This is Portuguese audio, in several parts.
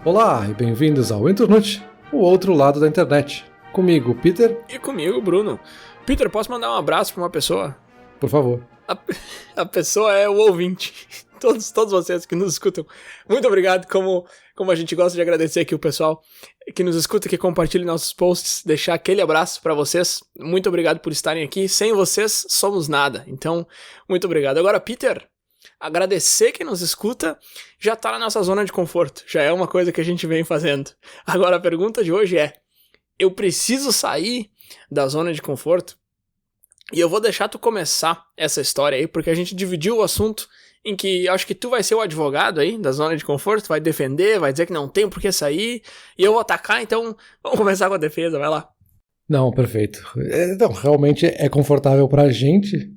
Olá e bem-vindos ao Internute, o outro lado da internet. Comigo, Peter. E comigo, Bruno. Peter, posso mandar um abraço pra uma pessoa? Por favor. A pessoa é o ouvinte. Todos vocês que nos escutam. Muito obrigado, como a gente gosta de agradecer aqui o pessoal que nos escuta, que compartilha nossos posts, deixar aquele abraço pra vocês. Muito obrigado por estarem aqui. Sem vocês, somos nada. Então, muito obrigado. Agora, Peter, agradecer quem nos escuta já tá na nossa zona de conforto. Já é uma coisa que a gente vem fazendo. Agora, a pergunta de hoje é: eu preciso sair da zona de conforto? E eu vou deixar tu começar essa história aí, porque a gente dividiu o assunto em que acho que tu vai ser o advogado aí da zona de conforto, vai defender, vai dizer que não tem por que sair, e eu vou atacar, então vamos começar com a defesa, vai lá. Não, perfeito. Então, realmente é confortável pra gente,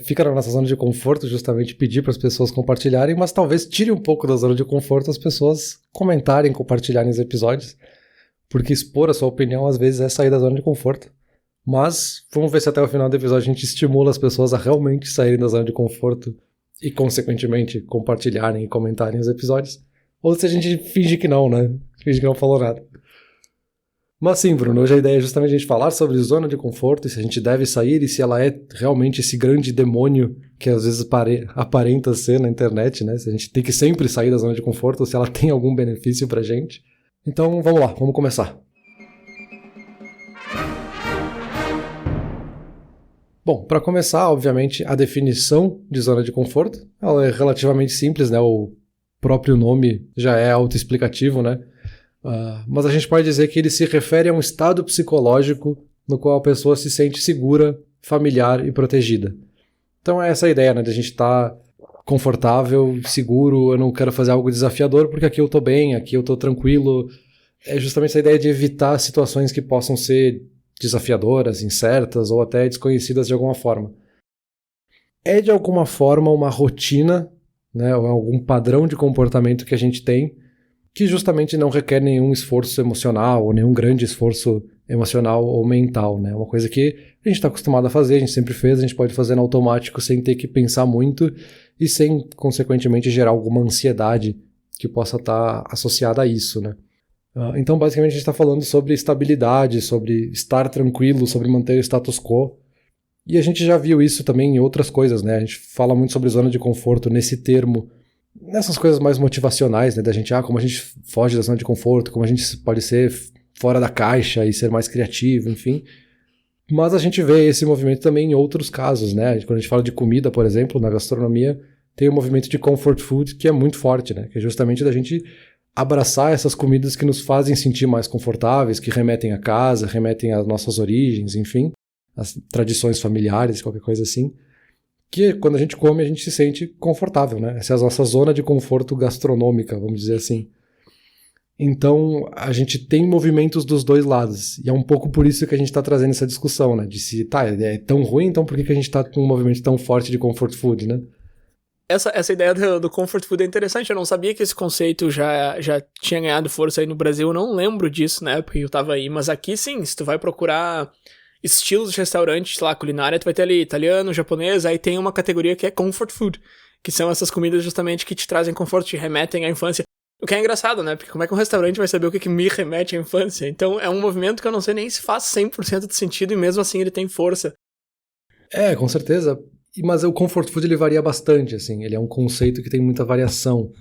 fica na nossa zona de conforto, justamente pedir para as pessoas compartilharem, mas talvez tire um pouco da zona de conforto as pessoas comentarem, compartilharem os episódios, porque expor a sua opinião às vezes é sair da zona de conforto. Mas vamos ver se até o final do episódio a gente estimula as pessoas a realmente saírem da zona de conforto e, consequentemente, compartilharem e comentarem os episódios. Ou se a gente finge que não, né? Finge que não falou nada. Mas sim, Bruno, hoje a ideia é justamente a gente falar sobre zona de conforto e se a gente deve sair e se ela é realmente esse grande demônio que às vezes aparenta ser na internet, né? Se a gente tem que sempre sair da zona de conforto ou se ela tem algum benefício pra gente. Então, vamos lá, vamos começar. Bom, para começar, obviamente, a definição de zona de conforto, ela é relativamente simples, né? O próprio nome já é autoexplicativo, né? Mas a gente pode dizer que ele se refere a um estado psicológico no qual a pessoa se sente segura, familiar e protegida. Então é essa a ideia, né? De a gente estar confortável, seguro, eu não quero fazer algo desafiador porque aqui eu tô bem, aqui eu tô tranquilo. É justamente essa ideia de evitar situações que possam ser desafiadoras, incertas ou até desconhecidas de alguma forma. É de alguma forma uma rotina, né, ou algum padrão de comportamento que a gente tem que justamente não requer nenhum esforço emocional ou nenhum grande esforço emocional ou mental, né? Uma coisa que a gente está acostumado a fazer, a gente sempre fez, a gente pode fazer no automático sem ter que pensar muito e sem, consequentemente, gerar alguma ansiedade que possa estar associada a isso, né? Então, basicamente, a gente está falando sobre estabilidade, sobre estar tranquilo, sobre manter o status quo. E a gente já viu isso também em outras coisas, né? A gente fala muito sobre zona de conforto nesse termo, nessas coisas mais motivacionais, né? Da gente, como a gente foge da zona de conforto, como a gente pode ser fora da caixa e ser mais criativo, enfim. Mas a gente vê esse movimento também em outros casos, né? Quando a gente fala de comida, por exemplo, na gastronomia, tem o movimento de comfort food que é muito forte, né? Que é justamente da gente abraçar essas comidas que nos fazem sentir mais confortáveis, que remetem à casa, remetem às nossas origens, enfim, às tradições familiares, qualquer coisa assim, que quando a gente come a gente se sente confortável, né? Essa é a nossa zona de conforto gastronômica, vamos dizer assim. Então, a gente tem movimentos dos dois lados, e é um pouco por isso que a gente está trazendo essa discussão, né? De se, é tão ruim, então por que a gente está com um movimento tão forte de comfort food, né? Essa ideia do comfort food é interessante, eu não sabia que esse conceito já tinha ganhado força aí no Brasil, eu não lembro disso na época que eu tava aí, mas aqui sim, se tu vai procurar estilos de restaurante, sei lá, culinária, tu vai ter ali italiano, japonês, aí tem uma categoria que é comfort food, que são essas comidas justamente que te trazem conforto, te remetem à infância, o que é engraçado, né, porque como é que um restaurante vai saber o que me remete à infância? Então é um movimento que eu não sei nem se faz 100% de sentido e mesmo assim ele tem força. Com certeza. Mas o comfort food ele varia bastante, assim, ele é um conceito que tem muita variação.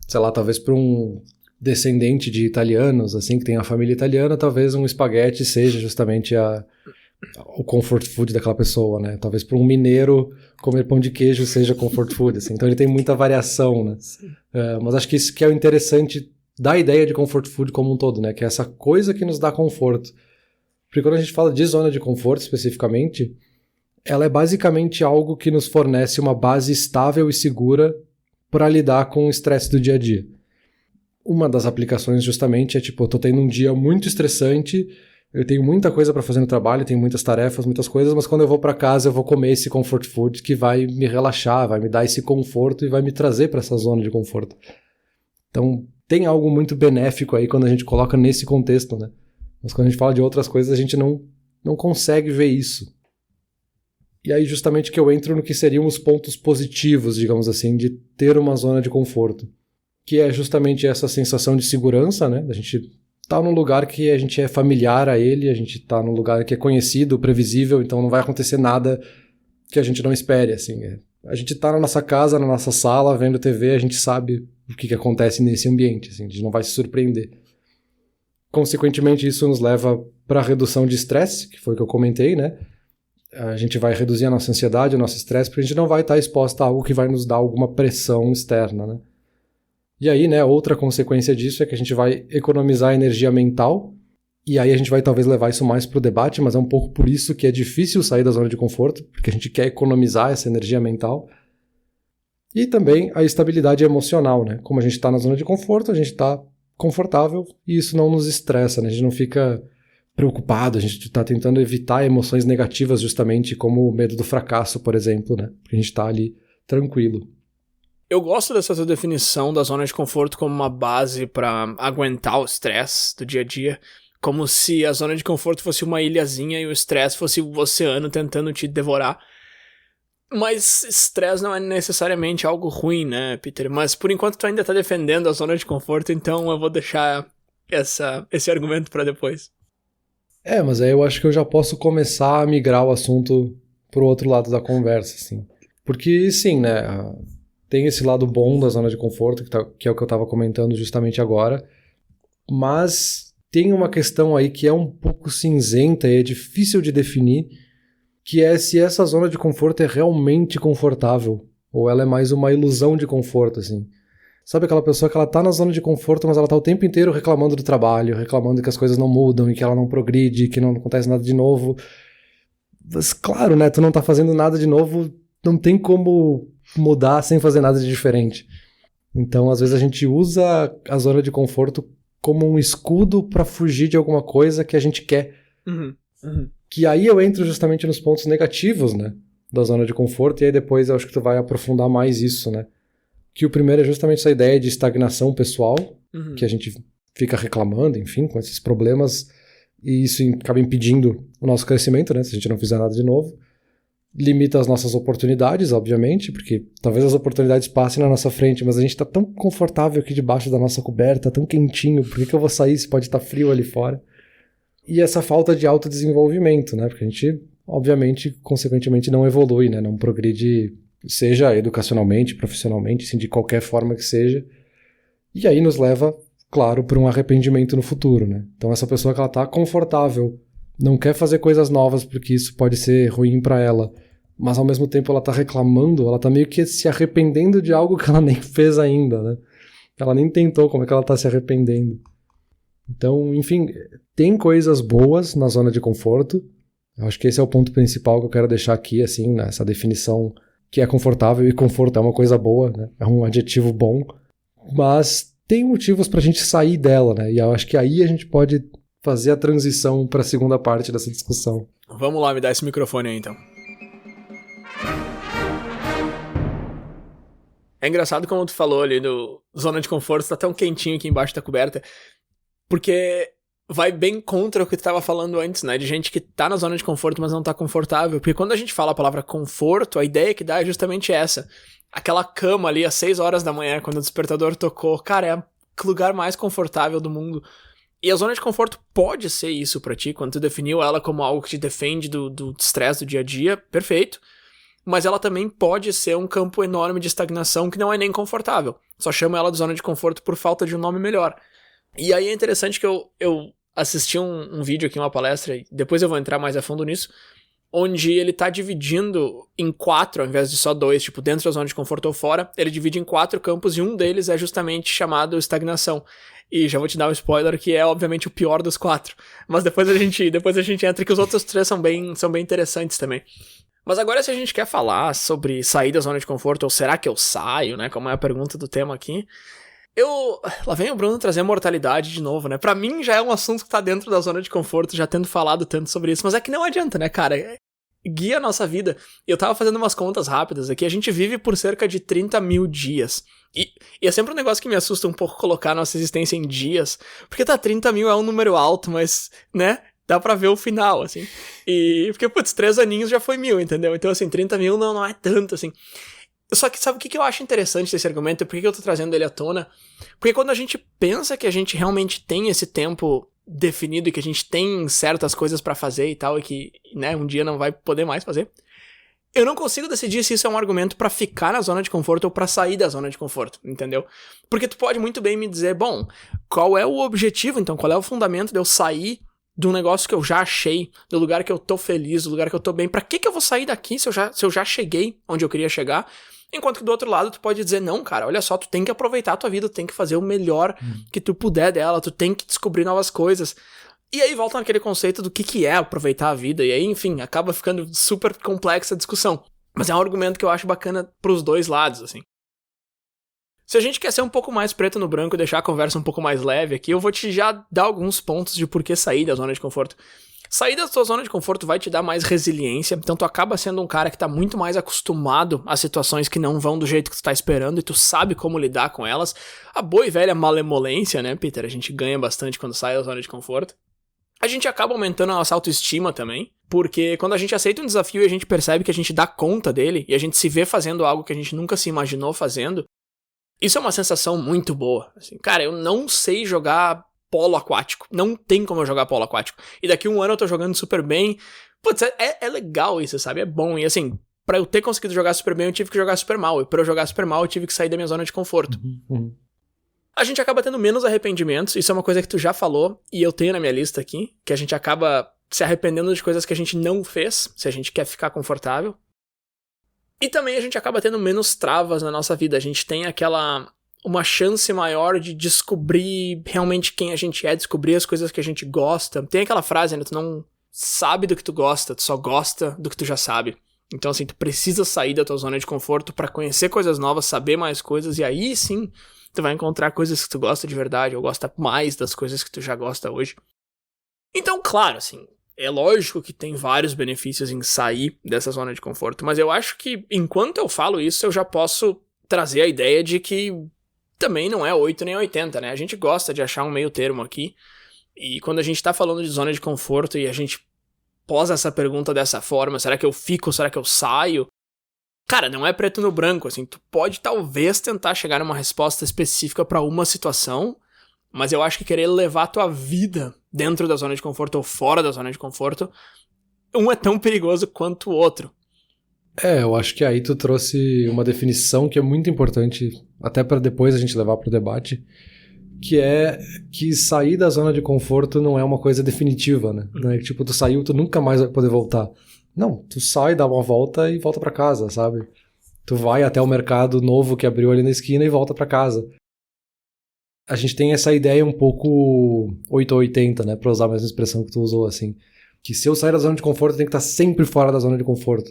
Sei lá, talvez para um descendente de italianos, assim, que tem a família italiana, talvez um espaguete seja justamente o comfort food daquela pessoa, né? Talvez para um mineiro comer pão de queijo seja comfort food, assim. Então ele tem muita variação, né? Mas acho que isso que é o interessante da ideia de comfort food como um todo, né? Que é essa coisa que nos dá conforto. Porque quando a gente fala de zona de conforto especificamente, ela é basicamente algo que nos fornece uma base estável e segura para lidar com o estresse do dia a dia. Uma das aplicações justamente é tipo, eu tô tendo um dia muito estressante, eu tenho muita coisa para fazer no trabalho, tenho muitas tarefas, muitas coisas, mas quando eu vou para casa eu vou comer esse comfort food que vai me relaxar, vai me dar esse conforto e vai me trazer para essa zona de conforto. Então tem algo muito benéfico aí quando a gente coloca nesse contexto, né? Mas quando a gente fala de outras coisas a gente não consegue ver isso. E aí justamente que eu entro no que seriam os pontos positivos, digamos assim, de ter uma zona de conforto. que é justamente essa sensação de segurança, né? A gente tá num lugar que a gente é familiar a ele, a gente tá num lugar que é conhecido, previsível, então não vai acontecer nada que a gente não espere, assim. A gente tá na nossa casa, na nossa sala, vendo TV, a gente sabe o que acontece nesse ambiente, assim, a gente não vai se surpreender. Consequentemente, isso nos leva para a redução de estresse, que foi o que eu comentei, né? A gente vai reduzir a nossa ansiedade, o nosso estresse, porque a gente não vai estar exposto a algo que vai nos dar alguma pressão externa, né? E aí, né, outra consequência disso é que a gente vai economizar energia mental, e aí a gente vai talvez levar isso mais para o debate, mas é um pouco por isso que é difícil sair da zona de conforto, porque a gente quer economizar essa energia mental. E também a estabilidade emocional, né? Como a gente está na zona de conforto, a gente está confortável e isso não nos estressa, né? A gente não fica preocupado, a gente está tentando evitar emoções negativas justamente como o medo do fracasso, por exemplo, né? Porque a gente está ali tranquilo. Eu gosto dessa tua definição da zona de conforto como uma base para aguentar o estresse do dia a dia, como se a zona de conforto fosse uma ilhazinha e o estresse fosse o oceano tentando te devorar. Mas estresse não é necessariamente algo ruim, né, Peter? Mas por enquanto tu ainda tá defendendo a zona de conforto, então eu vou deixar esse argumento para depois. Mas aí eu acho que eu já posso começar a migrar o assunto pro outro lado da conversa, assim. Porque sim, né, tem esse lado bom da zona de conforto, que é o que eu estava comentando justamente agora, mas tem uma questão aí que é um pouco cinzenta e é difícil de definir, que é se essa zona de conforto é realmente confortável, ou ela é mais uma ilusão de conforto, assim. Sabe aquela pessoa que ela tá na zona de conforto, mas ela tá o tempo inteiro reclamando do trabalho, reclamando que as coisas não mudam e que ela não progride, que não acontece nada de novo. Mas claro, né, tu não tá fazendo nada de novo, não tem como mudar sem fazer nada de diferente. Então, às vezes a gente usa a zona de conforto como um escudo para fugir de alguma coisa que a gente quer. Que aí eu entro justamente nos pontos negativos, né, da zona de conforto, e aí depois eu acho que tu vai aprofundar mais isso, né. Que o primeiro é justamente essa ideia de estagnação pessoal, que a gente fica reclamando, enfim, com esses problemas, e isso acaba impedindo o nosso crescimento, né, se a gente não fizer nada de novo. Limita as nossas oportunidades, obviamente, porque talvez as oportunidades passem na nossa frente, mas a gente tá tão confortável aqui debaixo da nossa coberta, tão quentinho, por que eu vou sair se pode estar frio ali fora? E essa falta de autodesenvolvimento, né, porque a gente, obviamente, consequentemente não evolui, né, não progride, seja educacionalmente, profissionalmente, assim, de qualquer forma que seja, e aí nos leva, claro, para um arrependimento no futuro, né? Então essa pessoa que ela tá confortável, não quer fazer coisas novas porque isso pode ser ruim para ela, mas ao mesmo tempo ela tá reclamando, ela tá meio que se arrependendo de algo que ela nem fez ainda, né? Ela nem tentou, como é que ela tá se arrependendo? Então, enfim, tem coisas boas na zona de conforto. Eu acho que esse é o ponto principal que eu quero deixar aqui, assim, nessa definição que é confortável, e conforto é uma coisa boa, né? É um adjetivo bom, mas tem motivos pra gente sair dela, né? E eu acho que aí a gente pode fazer a transição para a segunda parte dessa discussão. Vamos lá, me dá esse microfone aí, então. É engraçado como tu falou ali do zona de conforto, tá tão quentinho aqui embaixo da coberta, porque vai bem contra o que tu tava falando antes, né? De gente que tá na zona de conforto, mas não tá confortável. Porque quando a gente fala a palavra conforto, a ideia que dá é justamente essa. Aquela cama ali às 6 horas da manhã, quando o despertador tocou. Cara, é o lugar mais confortável do mundo. E a zona de conforto pode ser isso pra ti, quando tu definiu ela como algo que te defende do estresse do dia a dia, perfeito. Mas ela também pode ser um campo enorme de estagnação que não é nem confortável. Só chamo ela de zona de conforto por falta de um nome melhor. E aí é interessante que eu assisti um vídeo aqui, uma palestra, e depois eu vou entrar mais a fundo nisso, onde ele tá dividindo em 4, ao invés de só 2, tipo, dentro da zona de conforto ou fora, ele divide em 4 campos, e um deles é justamente chamado estagnação. E já vou te dar um spoiler, que é obviamente o pior dos 4. Mas depois a gente entra, que os outros 3 são bem interessantes também. Mas agora, se a gente quer falar sobre sair da zona de conforto, ou será que eu saio, né, como é a pergunta do tema aqui, lá vem o Bruno trazer mortalidade de novo, né? Pra mim já é um assunto que tá dentro da zona de conforto, já tendo falado tanto sobre isso, mas é que não adianta, né, cara? Guia a nossa vida. Eu tava fazendo umas contas rápidas aqui, a gente vive por cerca de 30 mil dias. E é sempre um negócio que me assusta um pouco colocar a nossa existência em dias, porque 30 mil é um número alto, mas, né, dá pra ver o final, assim. E porque, 3 aninhos já foi 1000, entendeu? Então, assim, 30 mil não é tanto, assim. Só que sabe o que eu acho interessante desse argumento? E por que eu tô trazendo ele à tona? Porque quando a gente pensa que a gente realmente tem esse tempo definido e que a gente tem certas coisas pra fazer e tal, e que, né, um dia não vai poder mais fazer, eu não consigo decidir se isso é um argumento pra ficar na zona de conforto ou pra sair da zona de conforto, entendeu? Porque tu pode muito bem me dizer, bom, qual é o objetivo, então, qual é o fundamento de eu sair de um negócio que eu já achei, do lugar que eu tô feliz, do lugar que eu tô bem, pra que eu vou sair daqui se eu já cheguei onde eu queria chegar? Enquanto que do outro lado tu pode dizer, não, cara, olha só, tu tem que aproveitar a tua vida, tu tem que fazer o melhor que tu puder dela, tu tem que descobrir novas coisas. E aí volta naquele conceito do que é aproveitar a vida, e aí, enfim, acaba ficando super complexa a discussão. Mas é um argumento que eu acho bacana pros dois lados, assim. Se a gente quer ser um pouco mais preto no branco e deixar a conversa um pouco mais leve aqui, eu vou te já dar alguns pontos de por que sair da zona de conforto. Sair da sua zona de conforto vai te dar mais resiliência, então tu acaba sendo um cara que tá muito mais acostumado a situações que não vão do jeito que tu tá esperando e tu sabe como lidar com elas. A boa e velha malemolência, né, Peter? A gente ganha bastante quando sai da zona de conforto. A gente acaba aumentando a nossa autoestima também, porque quando a gente aceita um desafio e a gente percebe que a gente dá conta dele, e a gente se vê fazendo algo que a gente nunca se imaginou fazendo, isso é uma sensação muito boa. Assim, cara, eu não sei jogar polo aquático, não tem como eu jogar polo aquático, e daqui a um ano eu tô jogando super bem. Putz, é legal isso, sabe? É bom, e assim, pra eu ter conseguido jogar super bem, eu tive que jogar super mal, e pra eu jogar super mal, eu tive que sair da minha zona de conforto. A gente acaba tendo menos arrependimentos, isso é uma coisa que tu já falou, e eu tenho na minha lista aqui, que a gente acaba se arrependendo de coisas que a gente não fez, se a gente quer ficar confortável. E também a gente acaba tendo menos travas na nossa vida, a gente tem uma chance maior de descobrir realmente quem a gente é, descobrir as coisas que a gente gosta. Tem aquela frase, né, tu não sabe do que tu gosta, tu só gosta do que tu já sabe. Então assim, tu precisa sair da tua zona de conforto pra conhecer coisas novas, saber mais coisas, e aí sim tu vai encontrar coisas que tu gosta de verdade, ou gosta mais das coisas que tu já gosta hoje. Então, claro, assim, é lógico que tem vários benefícios em sair dessa zona de conforto, mas eu acho que enquanto eu falo isso, eu já posso trazer a ideia de que também não é 8 nem 80, né? A gente gosta de achar um meio termo aqui, e quando a gente tá falando de zona de conforto e a gente posa essa pergunta dessa forma, será que eu fico, será que eu saio? Cara, não é preto no branco, assim, tu pode talvez tentar chegar numa resposta específica pra uma situação, mas eu acho que querer levar a tua vida dentro da zona de conforto ou fora da zona de conforto, um é tão perigoso quanto o outro. Eu acho que aí tu trouxe uma definição que é muito importante, até pra depois a gente levar pro debate, que é que sair da zona de conforto não é uma coisa definitiva, né? Não é tipo, tu saiu, tu nunca mais vai poder voltar. Não, tu sai, dá uma volta e volta pra casa, sabe? Tu vai até o mercado novo que abriu ali na esquina e volta pra casa. A gente tem essa ideia um pouco 8 ou 80, né? Pra usar a mesma expressão que tu usou, assim. Que se eu sair da zona de conforto, eu tenho que estar sempre fora da zona de conforto.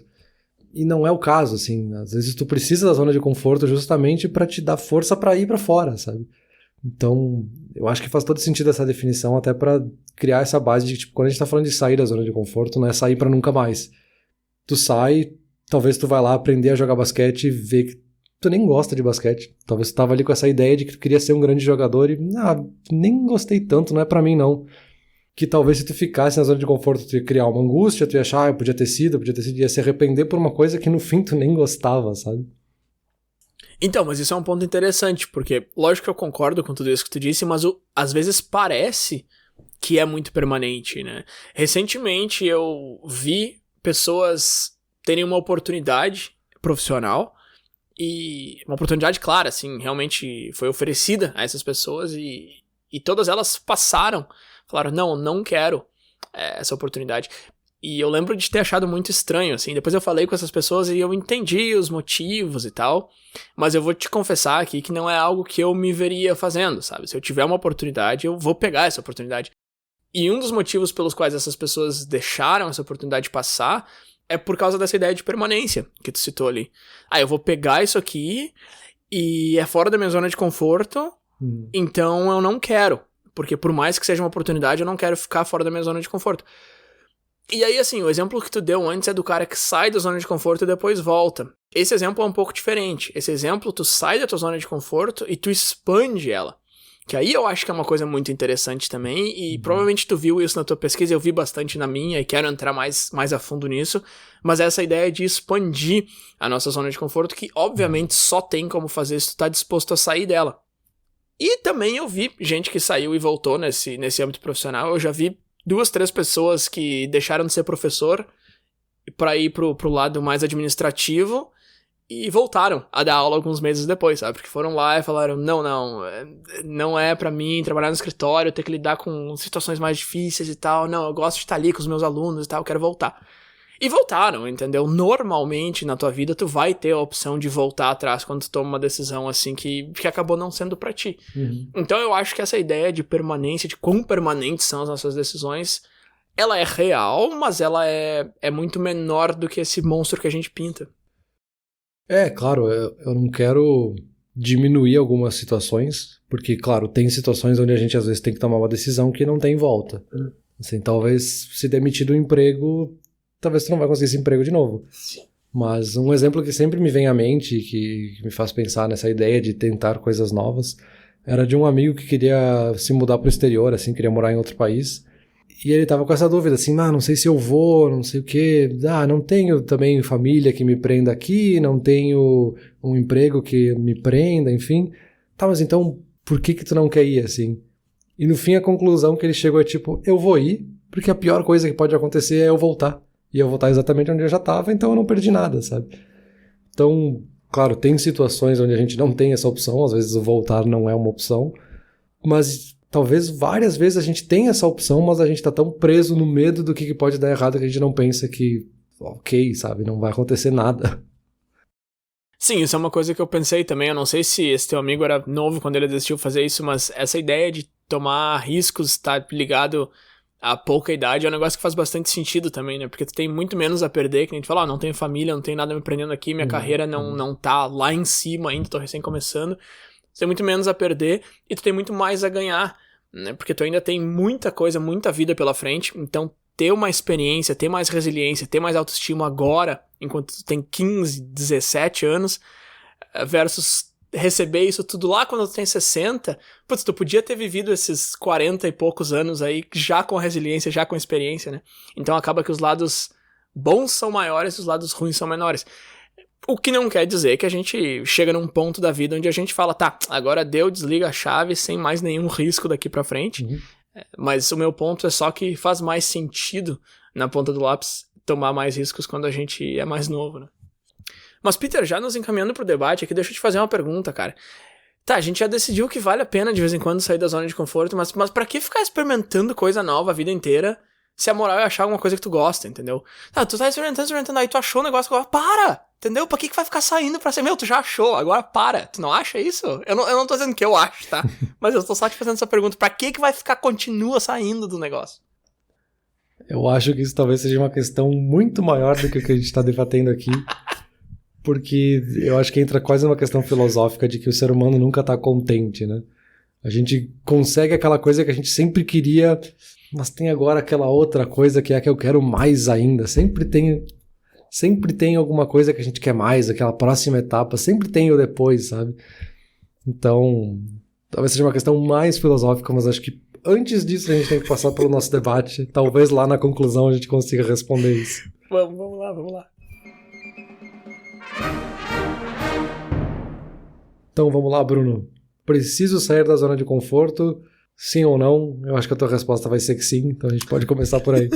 E não é o caso, assim. Às vezes tu precisa da zona de conforto justamente pra te dar força pra ir pra fora, sabe? Então, eu acho que faz todo sentido essa definição, até pra criar essa base de que, tipo, quando a gente tá falando de sair da zona de conforto, não é sair pra nunca mais. Tu sai, talvez tu vai lá aprender a jogar basquete e ver que tu nem gosta de basquete. Talvez tu tava ali com essa ideia de que tu queria ser um grande jogador e, nem gostei tanto, não é pra mim não. Que talvez se tu ficasse na zona de conforto, tu ia criar uma angústia, tu ia achar, eu podia ter sido, ia se arrepender por uma coisa que no fim tu nem gostava, sabe? Então, mas isso é um ponto interessante, porque lógico que eu concordo com tudo isso que tu disse, mas às vezes parece que é muito permanente, né? Recentemente eu vi pessoas terem uma oportunidade profissional, e uma oportunidade clara, assim, realmente foi oferecida a essas pessoas, e todas elas passaram, falaram, não quero essa oportunidade. E eu lembro de ter achado muito estranho, assim, depois eu falei com essas pessoas e eu entendi os motivos e tal, mas eu vou te confessar aqui que não é algo que eu me veria fazendo, sabe? Se eu tiver uma oportunidade, eu vou pegar essa oportunidade. E um dos motivos pelos quais essas pessoas deixaram essa oportunidade passar é por causa dessa ideia de permanência que tu citou ali. Eu vou pegar isso aqui e é fora da minha zona de conforto, então eu não quero, porque por mais que seja uma oportunidade, eu não quero ficar fora da minha zona de conforto. E aí, assim, o exemplo que tu deu antes é do cara que sai da zona de conforto e depois volta. Esse exemplo é um pouco diferente. Esse exemplo, tu sai da tua zona de conforto e tu expande ela. Que aí eu acho que é uma coisa muito interessante também, e provavelmente tu viu isso na tua pesquisa, eu vi bastante na minha, e quero entrar mais a fundo nisso, mas essa ideia de expandir a nossa zona de conforto, que obviamente só tem como fazer se tu tá disposto a sair dela. E também eu vi gente que saiu e voltou nesse âmbito profissional, eu já vi 2, 3 pessoas que deixaram de ser professor pra ir pro lado mais administrativo, e voltaram a dar aula alguns meses depois, sabe? Porque foram lá e falaram, não é pra mim trabalhar no escritório, ter que lidar com situações mais difíceis e tal, não, eu gosto de estar ali com os meus alunos e tal, eu quero voltar. E voltaram, entendeu? Normalmente na tua vida tu vai ter a opção de voltar atrás quando tu toma uma decisão assim que acabou não sendo pra ti. Então eu acho que essa ideia de permanência, de quão permanentes são as nossas decisões, ela é real, mas ela é muito menor do que esse monstro que a gente pinta. Claro, eu não quero diminuir algumas situações, porque, claro, tem situações onde a gente às vezes tem que tomar uma decisão que não tem volta. Assim, talvez se demitir do emprego, talvez tu não vai conseguir esse emprego de novo. Sim. Mas um exemplo que sempre me vem à mente, que me faz pensar nessa ideia de tentar coisas novas, era de um amigo que queria se mudar para o exterior, assim, queria morar em outro país. E ele tava com essa dúvida, assim, não sei se eu vou, não sei o quê. Não tenho também família que me prenda aqui, não tenho um emprego que me prenda, enfim. Tá, mas então, por que tu não quer ir, assim? E no fim a conclusão que ele chegou é tipo, eu vou ir, porque a pior coisa que pode acontecer é eu voltar. E eu voltar exatamente onde eu já tava, então eu não perdi nada, sabe? Então, claro, tem situações onde a gente não tem essa opção, às vezes o voltar não é uma opção, mas talvez várias vezes a gente tenha essa opção, mas a gente tá tão preso no medo do que pode dar errado que a gente não pensa que, ok, sabe, não vai acontecer nada. Sim, isso é uma coisa que eu pensei também. Eu não sei se esse teu amigo era novo quando ele decidiu fazer isso, mas essa ideia de tomar riscos, estar ligado a pouca idade, é um negócio que faz bastante sentido também, né? Porque tu tem muito menos a perder, que a gente fala, não tenho família, não tenho nada me prendendo aqui, minha carreira não tá lá em cima ainda, tô recém começando. Tu tem muito menos a perder e tu tem muito mais a ganhar, né? Porque tu ainda tem muita coisa, muita vida pela frente, então ter uma experiência, ter mais resiliência, ter mais autoestima agora, enquanto tu tem 15, 17 anos, versus receber isso tudo lá quando tu tem 60, putz, tu podia ter vivido esses 40 e poucos anos aí já com resiliência, já com experiência, né? Então acaba que os lados bons são maiores e os lados ruins são menores. O que não quer dizer que a gente chega num ponto da vida onde a gente fala, tá, agora deu, desliga a chave sem mais nenhum risco daqui pra frente. Mas o meu ponto é só que faz mais sentido, na ponta do lápis, tomar mais riscos quando a gente é mais novo, né? Mas, Peter, já nos encaminhando pro debate aqui, deixa eu te fazer uma pergunta, cara. Tá, a gente já decidiu que vale a pena de vez em quando sair da zona de conforto, mas pra que ficar experimentando coisa nova a vida inteira se a moral é achar alguma coisa que tu gosta, entendeu? Tá, tu tá experimentando, aí tu achou um negócio que agora para! Entendeu? Pra que vai ficar saindo pra ser? Meu, tu já achou, agora para. Tu não acha isso? Eu não tô dizendo que eu acho, tá? Mas eu tô só te fazendo essa pergunta. Pra que vai ficar, continua saindo do negócio? Eu acho que isso talvez seja uma questão muito maior do que o que a gente tá debatendo aqui. Porque eu acho que entra quase uma questão filosófica de que o ser humano nunca tá contente, né? A gente consegue aquela coisa que a gente sempre queria, mas tem agora aquela outra coisa que é a que eu quero mais ainda. Sempre tem alguma coisa que a gente quer mais, aquela próxima etapa, sempre tem o depois, sabe? Então, talvez seja uma questão mais filosófica, mas acho que antes disso a gente tem que passar pelo nosso debate. Talvez lá na conclusão a gente consiga responder isso. Vamos lá. Então vamos lá, Bruno. Preciso sair da zona de conforto? Sim ou não? Eu acho que a tua resposta vai ser que sim, então a gente pode começar por aí.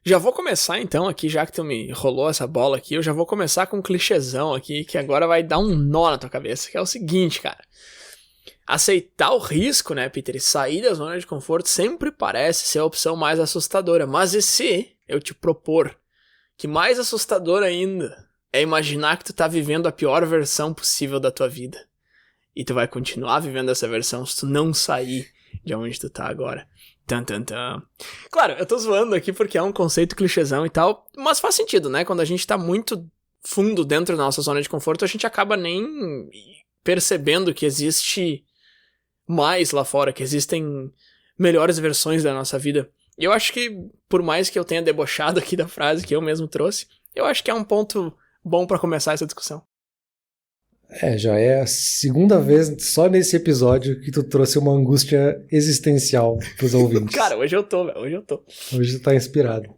Já vou começar então aqui, já que tu me rolou essa bola aqui, eu já vou começar com um clichêzão aqui, que agora vai dar um nó na tua cabeça, que é o seguinte, cara. Aceitar o risco, né, Peter, e sair da zona de conforto sempre parece ser a opção mais assustadora, mas e se eu te propor que mais assustador ainda é imaginar que tu tá vivendo a pior versão possível da tua vida. E tu vai continuar vivendo essa versão se tu não sair de onde tu tá agora. Claro, eu tô zoando aqui porque é um conceito clichêzão e tal, mas faz sentido, né? Quando a gente tá muito fundo dentro da nossa zona de conforto, a gente acaba nem percebendo que existe mais lá fora, que existem melhores versões da nossa vida. E eu acho que, por mais que eu tenha debochado aqui da frase que eu mesmo trouxe, eu acho que é um ponto bom pra começar essa discussão. Já é a segunda vez só nesse episódio que tu trouxe uma angústia existencial pros ouvintes. Cara, hoje eu tô, velho, hoje eu tô. Hoje tu tá inspirado.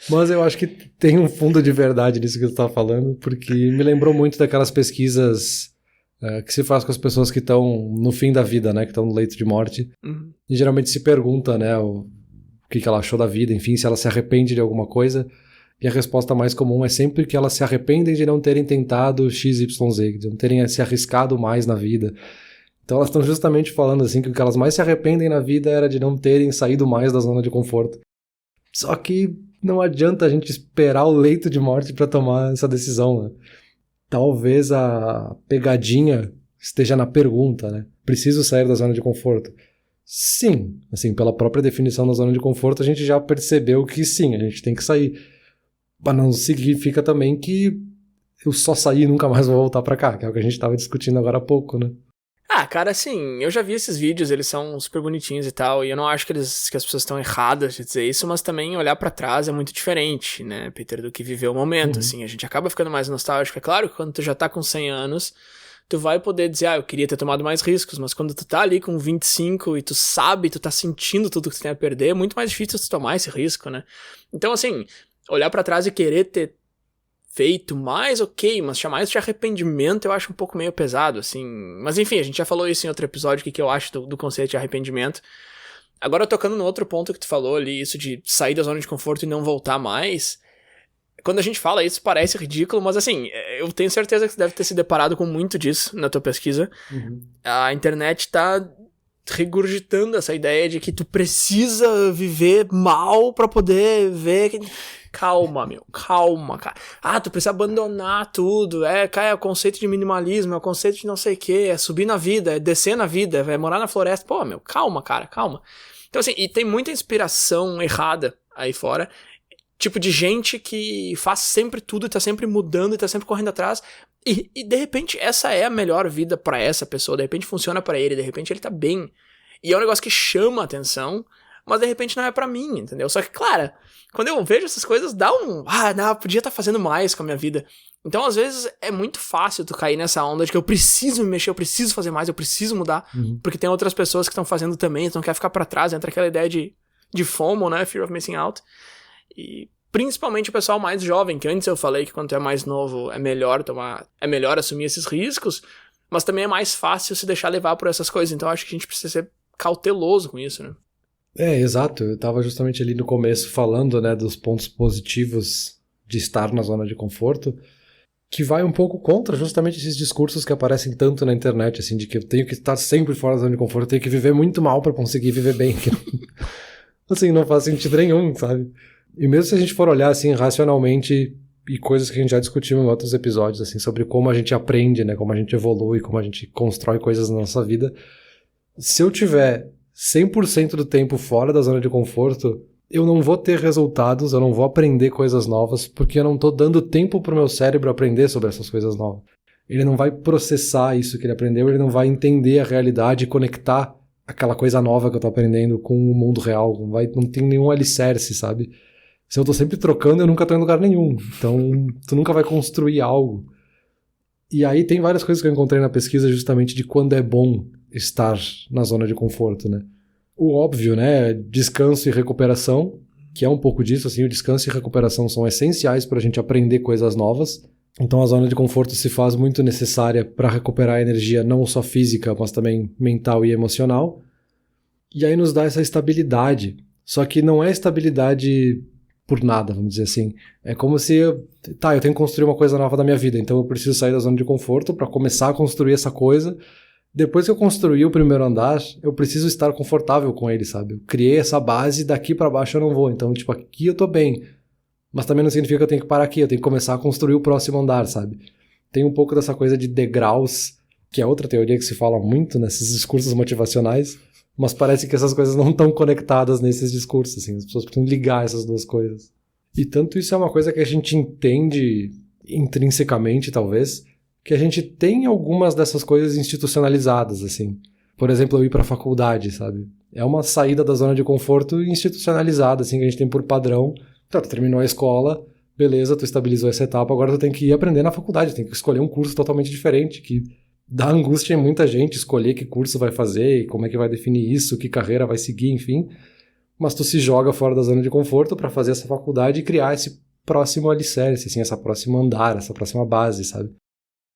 Mas eu acho que tem um fundo de verdade nisso que tu tá falando, porque me lembrou muito daquelas pesquisas que se faz com as pessoas que estão no fim da vida, né, que estão no leito de morte. Uhum. E geralmente se pergunta, né, o que ela achou da vida, enfim, se ela se arrepende de alguma coisa. E a resposta mais comum é sempre que elas se arrependem de não terem tentado XYZ, de não terem se arriscado mais na vida. Então elas estão justamente falando assim que o que elas mais se arrependem na vida era de não terem saído mais da zona de conforto. Só que não adianta a gente esperar o leito de morte para tomar essa decisão, né? Talvez a pegadinha esteja na pergunta, né? Preciso sair da zona de conforto? Sim, assim, pela própria definição da zona de conforto, a gente já percebeu que sim, a gente tem que sair. Mas não significa também que eu só sair e nunca mais vou voltar pra cá, que é o que a gente tava discutindo agora há pouco, né? Ah, cara, assim, eu já vi esses vídeos, eles são super bonitinhos e tal, e eu não acho que as pessoas estão erradas de dizer isso, mas também olhar pra trás é muito diferente, né, Peter, do que viver o momento, assim, a gente acaba ficando mais nostálgico. É claro que quando tu já tá com 100 anos, tu vai poder dizer, eu queria ter tomado mais riscos, mas quando tu tá ali com 25 e tu sabe, tu tá sentindo tudo que tu tem a perder, é muito mais difícil tu tomar esse risco, né? Então, assim, olhar pra trás e querer ter feito mais, ok, mas chamar isso de arrependimento eu acho um pouco meio pesado, assim. Mas enfim, a gente já falou isso em outro episódio, o que eu acho do conceito de arrependimento. Agora, tocando no outro ponto que tu falou ali, isso de sair da zona de conforto e não voltar mais. Quando a gente fala isso, parece ridículo, mas assim, eu tenho certeza que você deve ter se deparado com muito disso na tua pesquisa. A internet tá regurgitando essa ideia de que tu precisa viver mal pra poder ver... Calma, meu, calma, cara. Ah, tu precisa abandonar tudo. É o conceito de minimalismo, é o conceito de não sei o que, é subir na vida, é descer na vida, é morar na floresta. Pô, meu, calma, cara, calma. Então, assim, e tem muita inspiração errada aí fora, tipo de gente que faz sempre tudo, tá sempre mudando e tá sempre correndo atrás. E de repente, essa é a melhor vida pra essa pessoa, de repente funciona pra ele, de repente ele tá bem. E é um negócio que chama a atenção, mas de repente não é pra mim, entendeu? Só que, claro, quando eu vejo essas coisas, dá um... não, podia estar fazendo mais com a minha vida. Então, às vezes, é muito fácil tu cair nessa onda de que eu preciso me mexer, eu preciso fazer mais, eu preciso mudar. Porque tem outras pessoas que estão fazendo também, então não quer ficar pra trás, entra aquela ideia de FOMO, né? Fear of Missing Out. E principalmente o pessoal mais jovem, que antes eu falei que quando tu é mais novo é melhor assumir esses riscos, mas também é mais fácil se deixar levar por essas coisas. Então, acho que a gente precisa ser cauteloso com isso, né? Exato. Eu tava justamente ali no começo falando, né, dos pontos positivos de estar na zona de conforto, que vai um pouco contra justamente esses discursos que aparecem tanto na internet, assim, de que eu tenho que estar sempre fora da zona de conforto, eu tenho que viver muito mal pra conseguir viver bem. Assim, não faz sentido nenhum, sabe? E mesmo se a gente for olhar, assim, racionalmente, e coisas que a gente já discutiu em outros episódios, assim, sobre como a gente aprende, né, como a gente evolui, como a gente constrói coisas na nossa vida, se eu tiver 100% do tempo fora da zona de conforto, eu não vou ter resultados, eu não vou aprender coisas novas, porque eu não tô dando tempo pro meu cérebro aprender sobre essas coisas novas. Ele não vai processar isso que ele aprendeu, ele não vai entender a realidade e conectar aquela coisa nova que eu tô aprendendo com o mundo real. Não tem nenhum alicerce, sabe? Se eu tô sempre trocando, eu nunca tô em lugar nenhum. Então, tu nunca vai construir algo. E aí tem várias coisas que eu encontrei na pesquisa justamente de quando é bom estar na zona de conforto, né? O óbvio, né? Descanso e recuperação, que é um pouco disso, assim, o descanso e recuperação são essenciais para a gente aprender coisas novas. Então a zona de conforto se faz muito necessária para recuperar a energia não só física, mas também mental e emocional. E aí nos dá essa estabilidade. Só que não é estabilidade por nada, vamos dizer assim. É como se eu tenho que construir uma coisa nova da minha vida, então eu preciso sair da zona de conforto para começar a construir essa coisa. Depois que eu construí o primeiro andar, eu preciso estar confortável com ele, sabe? Eu criei essa base, daqui pra baixo eu não vou. Então, tipo, aqui eu tô bem. Mas também não significa que eu tenho que parar aqui, eu tenho que começar a construir o próximo andar, sabe? Tem um pouco dessa coisa de degraus, que é outra teoria que se fala muito nesses discursos motivacionais, mas parece que essas coisas não estão conectadas nesses discursos, assim. As pessoas precisam ligar essas duas coisas. E tanto isso é uma coisa que a gente entende intrinsecamente, talvez, que a gente tem algumas dessas coisas institucionalizadas, assim. Por exemplo, eu ir pra faculdade, sabe? É uma saída da zona de conforto institucionalizada, assim, que a gente tem por padrão. Então, tu terminou a escola, beleza, tu estabilizou essa etapa, agora tu tem que ir aprender na faculdade, tem que escolher um curso totalmente diferente, que dá angústia em muita gente escolher que curso vai fazer, como é que vai definir isso, que carreira vai seguir, enfim. Mas tu se joga fora da zona de conforto para fazer essa faculdade e criar esse próximo alicerce, assim, essa próxima andar, essa próxima base, sabe?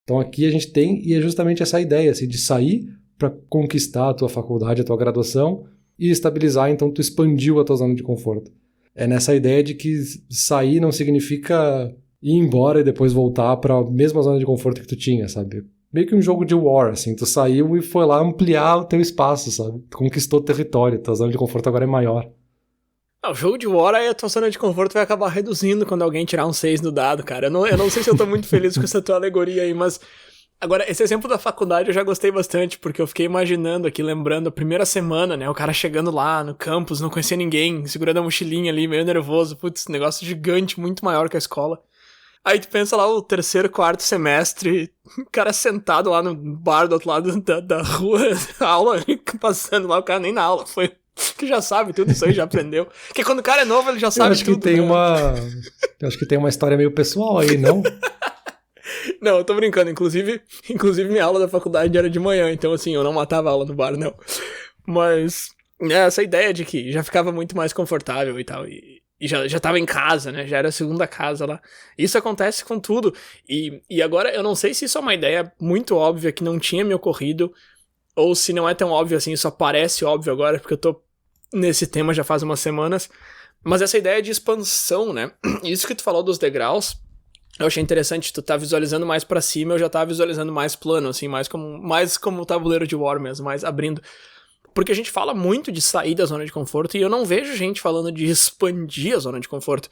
Então aqui a gente tem, e é justamente essa ideia, assim, de sair para conquistar a tua faculdade, a tua graduação, e estabilizar, então tu expandiu a tua zona de conforto. É nessa ideia de que sair não significa ir embora e depois voltar para a mesma zona de conforto que tu tinha, sabe? Meio que um jogo de war, assim, tu saiu e foi lá ampliar o teu espaço, sabe? Tu conquistou território, tua zona de conforto agora é maior. O jogo de war, aí a tua zona de conforto vai acabar reduzindo quando alguém tirar um 6 no dado, cara. Eu não sei se eu tô muito feliz com essa tua alegoria aí, mas... Agora, esse exemplo da faculdade eu já gostei bastante, porque eu fiquei imaginando aqui, lembrando a primeira semana, né? O cara chegando lá no campus, não conhecia ninguém, segurando a mochilinha ali, meio nervoso. Putz, negócio gigante, muito maior que a escola. Aí tu pensa lá o terceiro, quarto semestre, o cara sentado lá no bar do outro lado da rua, a aula passando lá, o cara nem na aula foi... Que já sabe tudo isso aí, já aprendeu. Porque quando o cara é novo, ele já sabe tudo. Eu acho que tem uma história meio pessoal aí, não? Não, eu tô brincando. Inclusive, minha aula da faculdade era de manhã, então assim, eu não matava aula no bar, não. Mas, essa ideia de que já ficava muito mais confortável e tal, e já tava em casa, né, já era a segunda casa lá. Isso acontece com tudo. E agora, eu não sei se isso é uma ideia muito óbvia que não tinha me ocorrido, ou se não é tão óbvio assim, só parece óbvio agora, porque eu tô nesse tema já faz umas semanas. Mas essa ideia de expansão, né, isso que tu falou dos degraus, eu achei interessante, tu tá visualizando mais pra cima, eu já tava visualizando mais plano, assim, mais como o tabuleiro de War mesmo, mais abrindo. Porque a gente fala muito de sair da zona de conforto e eu não vejo gente falando de expandir a zona de conforto.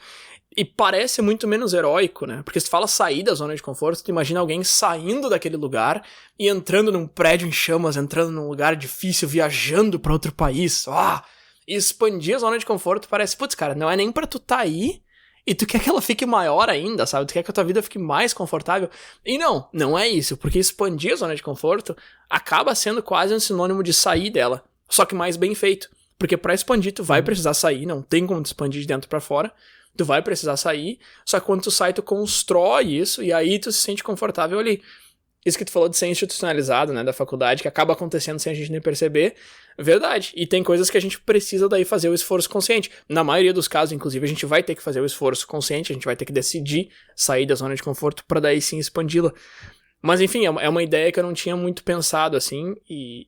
E parece muito menos heróico, né? Porque se tu fala sair da zona de conforto, tu imagina alguém saindo daquele lugar e entrando num prédio em chamas, entrando num lugar difícil, viajando pra outro país. E expandir a zona de conforto parece, putz, cara, não é nem pra tu tá aí, e tu quer que ela fique maior ainda, sabe? Tu quer que a tua vida fique mais confortável. E não é isso, porque expandir a zona de conforto acaba sendo quase um sinônimo de sair dela, só que mais bem feito. Porque pra expandir tu vai precisar sair, não tem como tu expandir de dentro pra fora, tu vai precisar sair, só que quando tu sai tu constrói isso e aí tu se sente confortável ali. Isso que tu falou de ser institucionalizado, né, da faculdade, que acaba acontecendo sem a gente nem perceber, verdade. E tem coisas que a gente precisa daí fazer o esforço consciente. Na maioria dos casos, inclusive, a gente vai ter que fazer o esforço consciente, a gente vai ter que decidir sair da zona de conforto pra daí sim expandi-la. Mas enfim, é uma ideia que eu não tinha muito pensado, assim, e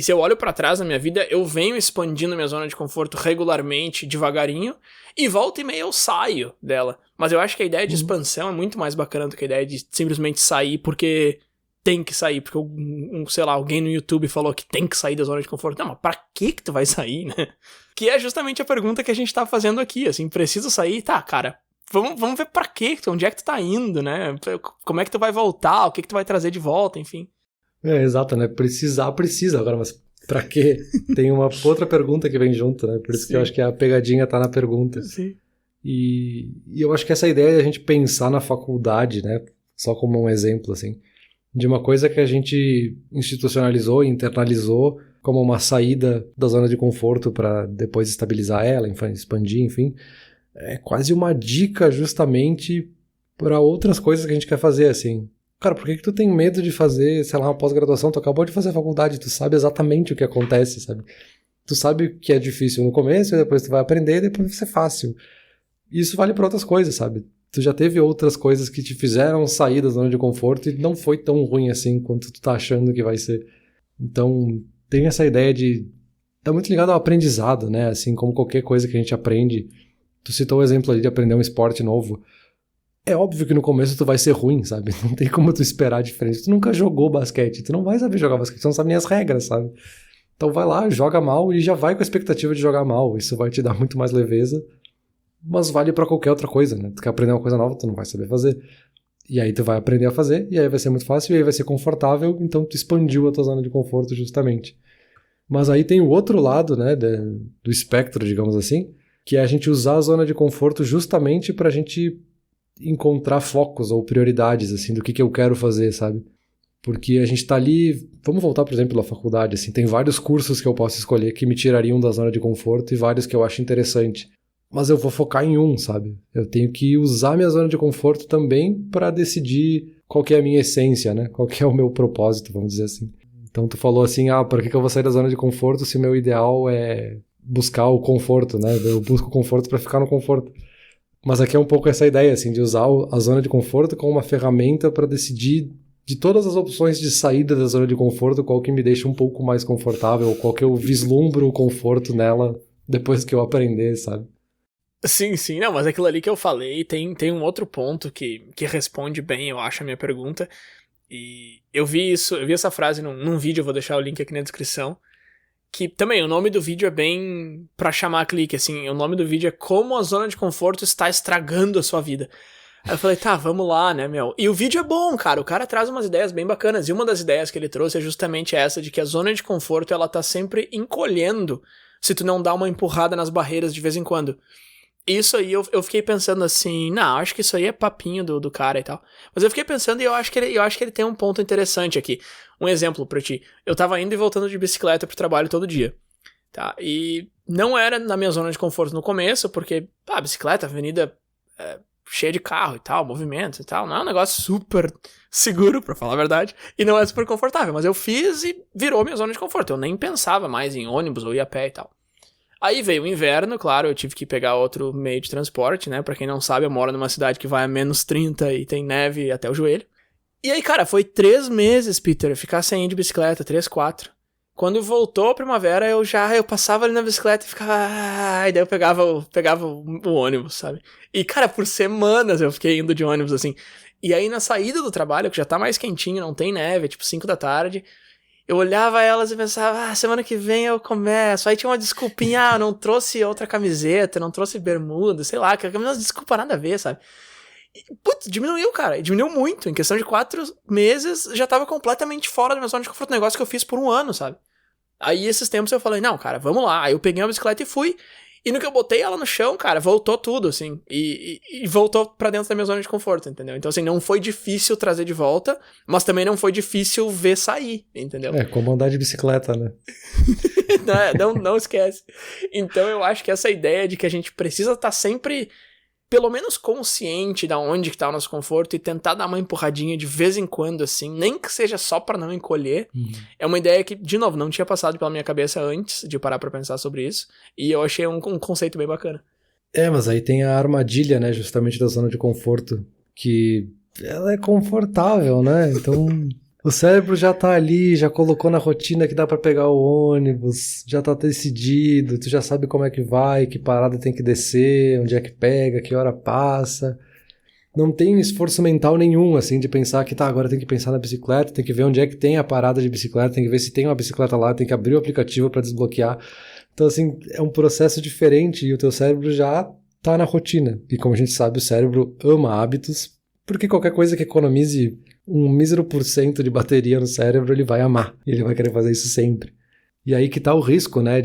se eu olho pra trás na minha vida, eu venho expandindo minha zona de conforto regularmente, devagarinho, e volta e meia eu saio dela. Mas eu acho que a ideia de expansão é muito mais bacana do que a ideia de simplesmente sair porque tem que sair, porque sei lá, alguém no YouTube falou que tem que sair da zona de conforto. Não, mas pra que tu vai sair, né? Que é justamente a pergunta que a gente tá fazendo aqui, assim, precisa sair? Tá, cara, vamos ver pra quê, onde é que tu tá indo, né? Como é que tu vai voltar, o que tu vai trazer de volta, enfim. Exato, né? Precisa agora, mas pra quê? Tem uma outra pergunta que vem junto, né? Por isso que eu acho que a pegadinha tá na pergunta. Sim. E eu acho que essa ideia de a gente pensar na faculdade, né? Só como um exemplo, assim, de uma coisa que a gente institucionalizou, internalizou como uma saída da zona de conforto para depois estabilizar ela, expandir, enfim, é quase uma dica justamente para outras coisas que a gente quer fazer, assim. Cara, por que tu tem medo de fazer, sei lá, uma pós-graduação? Tu acabou de fazer a faculdade, tu sabe exatamente o que acontece, sabe? Tu sabe que é difícil no começo, e depois tu vai aprender, e depois vai ser fácil. E isso vale para outras coisas, sabe? Tu já teve outras coisas que te fizeram sair da zona de conforto e não foi tão ruim assim quanto tu tá achando que vai ser. Então, tem essa ideia de... Tá muito ligado ao aprendizado, né? Assim, como qualquer coisa que a gente aprende. Tu citou o exemplo ali de aprender um esporte novo. É óbvio que no começo tu vai ser ruim, sabe? Não tem como tu esperar diferente. Tu nunca jogou basquete, tu não vai saber jogar basquete, tu não sabe nem as regras, sabe? Então vai lá, joga mal e já vai com a expectativa de jogar mal. Isso vai te dar muito mais leveza. Mas vale pra qualquer outra coisa, né? Tu quer aprender uma coisa nova, tu não vai saber fazer. E aí tu vai aprender a fazer, e aí vai ser muito fácil, e aí vai ser confortável, então tu expandiu a tua zona de conforto justamente. Mas aí tem o outro lado, né, do espectro, digamos assim, que é a gente usar a zona de conforto justamente pra gente encontrar focos ou prioridades, assim, do que eu quero fazer, sabe? Porque a gente tá ali... Vamos voltar, por exemplo, à faculdade, assim, tem vários cursos que eu posso escolher que me tirariam da zona de conforto e vários que eu acho interessante. mas eu vou focar em um, sabe? Eu tenho que usar minha zona de conforto também para decidir qual que é a minha essência, né? Qual que é o meu propósito, vamos dizer assim. Então tu falou assim, por que eu vou sair da zona de conforto se o meu ideal é buscar o conforto, né? Eu busco o conforto para ficar no conforto. Mas aqui é um pouco essa ideia, assim, de usar a zona de conforto como uma ferramenta para decidir de todas as opções de saída da zona de conforto, qual que me deixa um pouco mais confortável, qual que eu vislumbro o conforto nela depois que eu aprender, sabe? Sim, sim, não, mas aquilo ali que eu falei tem um outro ponto que responde bem, eu acho, a minha pergunta. E eu vi essa frase num vídeo, eu vou deixar o link aqui na descrição. Que também, o nome do vídeo é bem pra chamar clique, assim, o nome do vídeo é Como a Zona de Conforto está estragando a sua vida. Aí eu falei, tá, vamos lá, né, meu? E o vídeo é bom, cara, o cara traz umas ideias bem bacanas, e uma das ideias que ele trouxe é justamente essa de que a zona de conforto, ela tá sempre encolhendo se tu não dá uma empurrada nas barreiras de vez em quando. Isso aí eu fiquei pensando assim, não, acho que isso aí é papinho do cara e tal. Mas eu fiquei pensando e eu acho que ele tem um ponto interessante aqui. Um exemplo pra ti. Eu tava indo e voltando de bicicleta pro trabalho todo dia, tá? E não era na minha zona de conforto no começo, porque, bicicleta, avenida cheia de carro e tal, movimento e tal. Não é um negócio super seguro, pra falar a verdade. E não é super confortável, mas eu fiz e virou minha zona de conforto. Eu nem pensava mais em ônibus ou ir a pé e tal. Aí veio o inverno, claro, eu tive que pegar outro meio de transporte, né? Pra quem não sabe, eu moro numa cidade que vai a menos 30 e tem neve até o joelho. E aí, cara, foi 3 meses, Peter, ficar sem ir de bicicleta, 3, 4. Quando voltou a primavera, eu passava ali na bicicleta e ficava... E daí eu pegava o ônibus, sabe? E, cara, por semanas eu fiquei indo de ônibus, assim. E aí, na saída do trabalho, que já tá mais quentinho, não tem neve, é tipo 5 da tarde... Eu olhava elas e pensava, semana que vem eu começo. Aí tinha uma desculpinha, eu não trouxe outra camiseta, não trouxe bermuda, sei lá, que não desculpa nada a ver, sabe? E, putz, diminuiu, cara, diminuiu muito. Em questão de 4 meses, já tava completamente fora da minha zona de conforto, negócio que eu fiz por 1 ano, sabe? Aí esses tempos eu falei, não, cara, vamos lá. Aí eu peguei a bicicleta e fui. E no que eu botei ela no chão, cara, voltou tudo, assim. E voltou pra dentro da minha zona de conforto, entendeu? Então, assim, não foi difícil trazer de volta, mas também não foi difícil ver sair, entendeu? Como andar de bicicleta, né? não esquece. Então, eu acho que essa ideia de que a gente precisa estar sempre, pelo menos, consciente de onde que tá o nosso conforto e tentar dar uma empurradinha de vez em quando, assim, nem que seja só pra não encolher, é uma ideia que, de novo, não tinha passado pela minha cabeça antes de parar pra pensar sobre isso, e eu achei um conceito bem bacana. Mas aí tem a armadilha, né, justamente da zona de conforto, que ela é confortável, né, então o cérebro já tá ali, já colocou na rotina que dá pra pegar o ônibus, já tá decidido, tu já sabe como é que vai, que parada tem que descer, onde é que pega, que hora passa. Não tem esforço mental nenhum, assim, de pensar que agora tem que pensar na bicicleta, tem que ver onde é que tem a parada de bicicleta, tem que ver se tem uma bicicleta lá, tem que abrir o aplicativo pra desbloquear. Então, assim, é um processo diferente e o teu cérebro já tá na rotina. E como a gente sabe, o cérebro ama hábitos, porque qualquer coisa que economize um mísero % de bateria no cérebro, ele vai amar. E ele vai querer fazer isso sempre. E aí que tá o risco, né,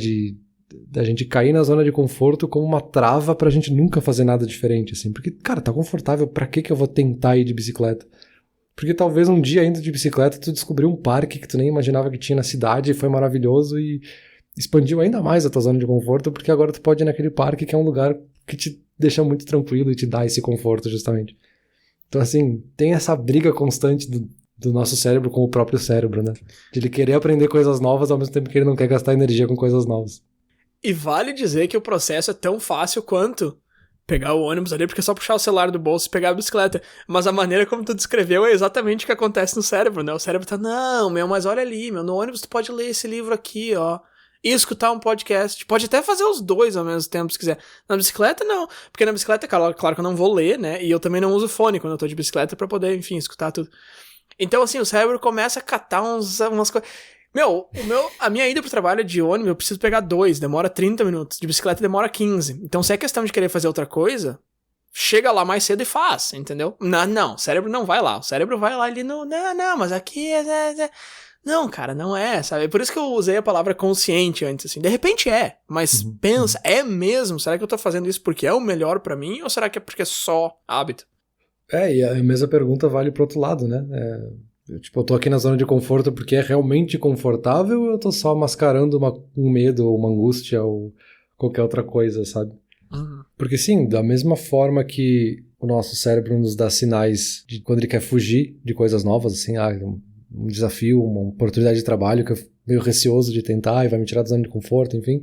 da gente cair na zona de conforto como uma trava pra gente nunca fazer nada diferente, assim. Porque, cara, tá confortável, pra que eu vou tentar ir de bicicleta? Porque talvez um dia indo de bicicleta tu descobriu um parque que tu nem imaginava que tinha na cidade e foi maravilhoso e expandiu ainda mais a tua zona de conforto, porque agora tu pode ir naquele parque que é um lugar que te deixa muito tranquilo e te dá esse conforto, justamente. Então, assim, tem essa briga constante do nosso cérebro com o próprio cérebro, né? De ele querer aprender coisas novas ao mesmo tempo que ele não quer gastar energia com coisas novas. E vale dizer que o processo é tão fácil quanto pegar o ônibus ali, porque é só puxar o celular do bolso e pegar a bicicleta. Mas a maneira como tu descreveu é exatamente o que acontece no cérebro, né? O cérebro tá, não, mas olha ali, no ônibus tu pode ler esse livro aqui, ó. E escutar um podcast. Pode até fazer os dois ao mesmo tempo, se quiser. Na bicicleta, não. Porque na bicicleta, claro que eu não vou ler, né? E eu também não uso fone quando eu tô de bicicleta pra poder, enfim, escutar tudo. Então, assim, o cérebro começa a catar umas coisas. A minha ida pro trabalho de ônibus, eu preciso pegar 2, demora 30 minutos. De bicicleta demora 15. Então, se é questão de querer fazer outra coisa, chega lá mais cedo e faz, entendeu? Não, o cérebro não vai lá. O cérebro vai lá ali no... Não, mas aqui é... Não, cara, não é, sabe? É por isso que eu usei a palavra consciente antes, assim. De repente mas pensa, é mesmo? Será que eu tô fazendo isso porque é o melhor pra mim? Ou será que é porque é só hábito? E a mesma pergunta vale pro outro lado, né? Eu tô aqui na zona de conforto porque é realmente confortável ou eu tô só mascarando um medo ou uma angústia ou qualquer outra coisa, sabe? Porque sim, da mesma forma que o nosso cérebro nos dá sinais de quando ele quer fugir de coisas novas, assim, um desafio, uma oportunidade de trabalho que eu fico meio receoso de tentar e vai me tirar da zona de conforto, enfim.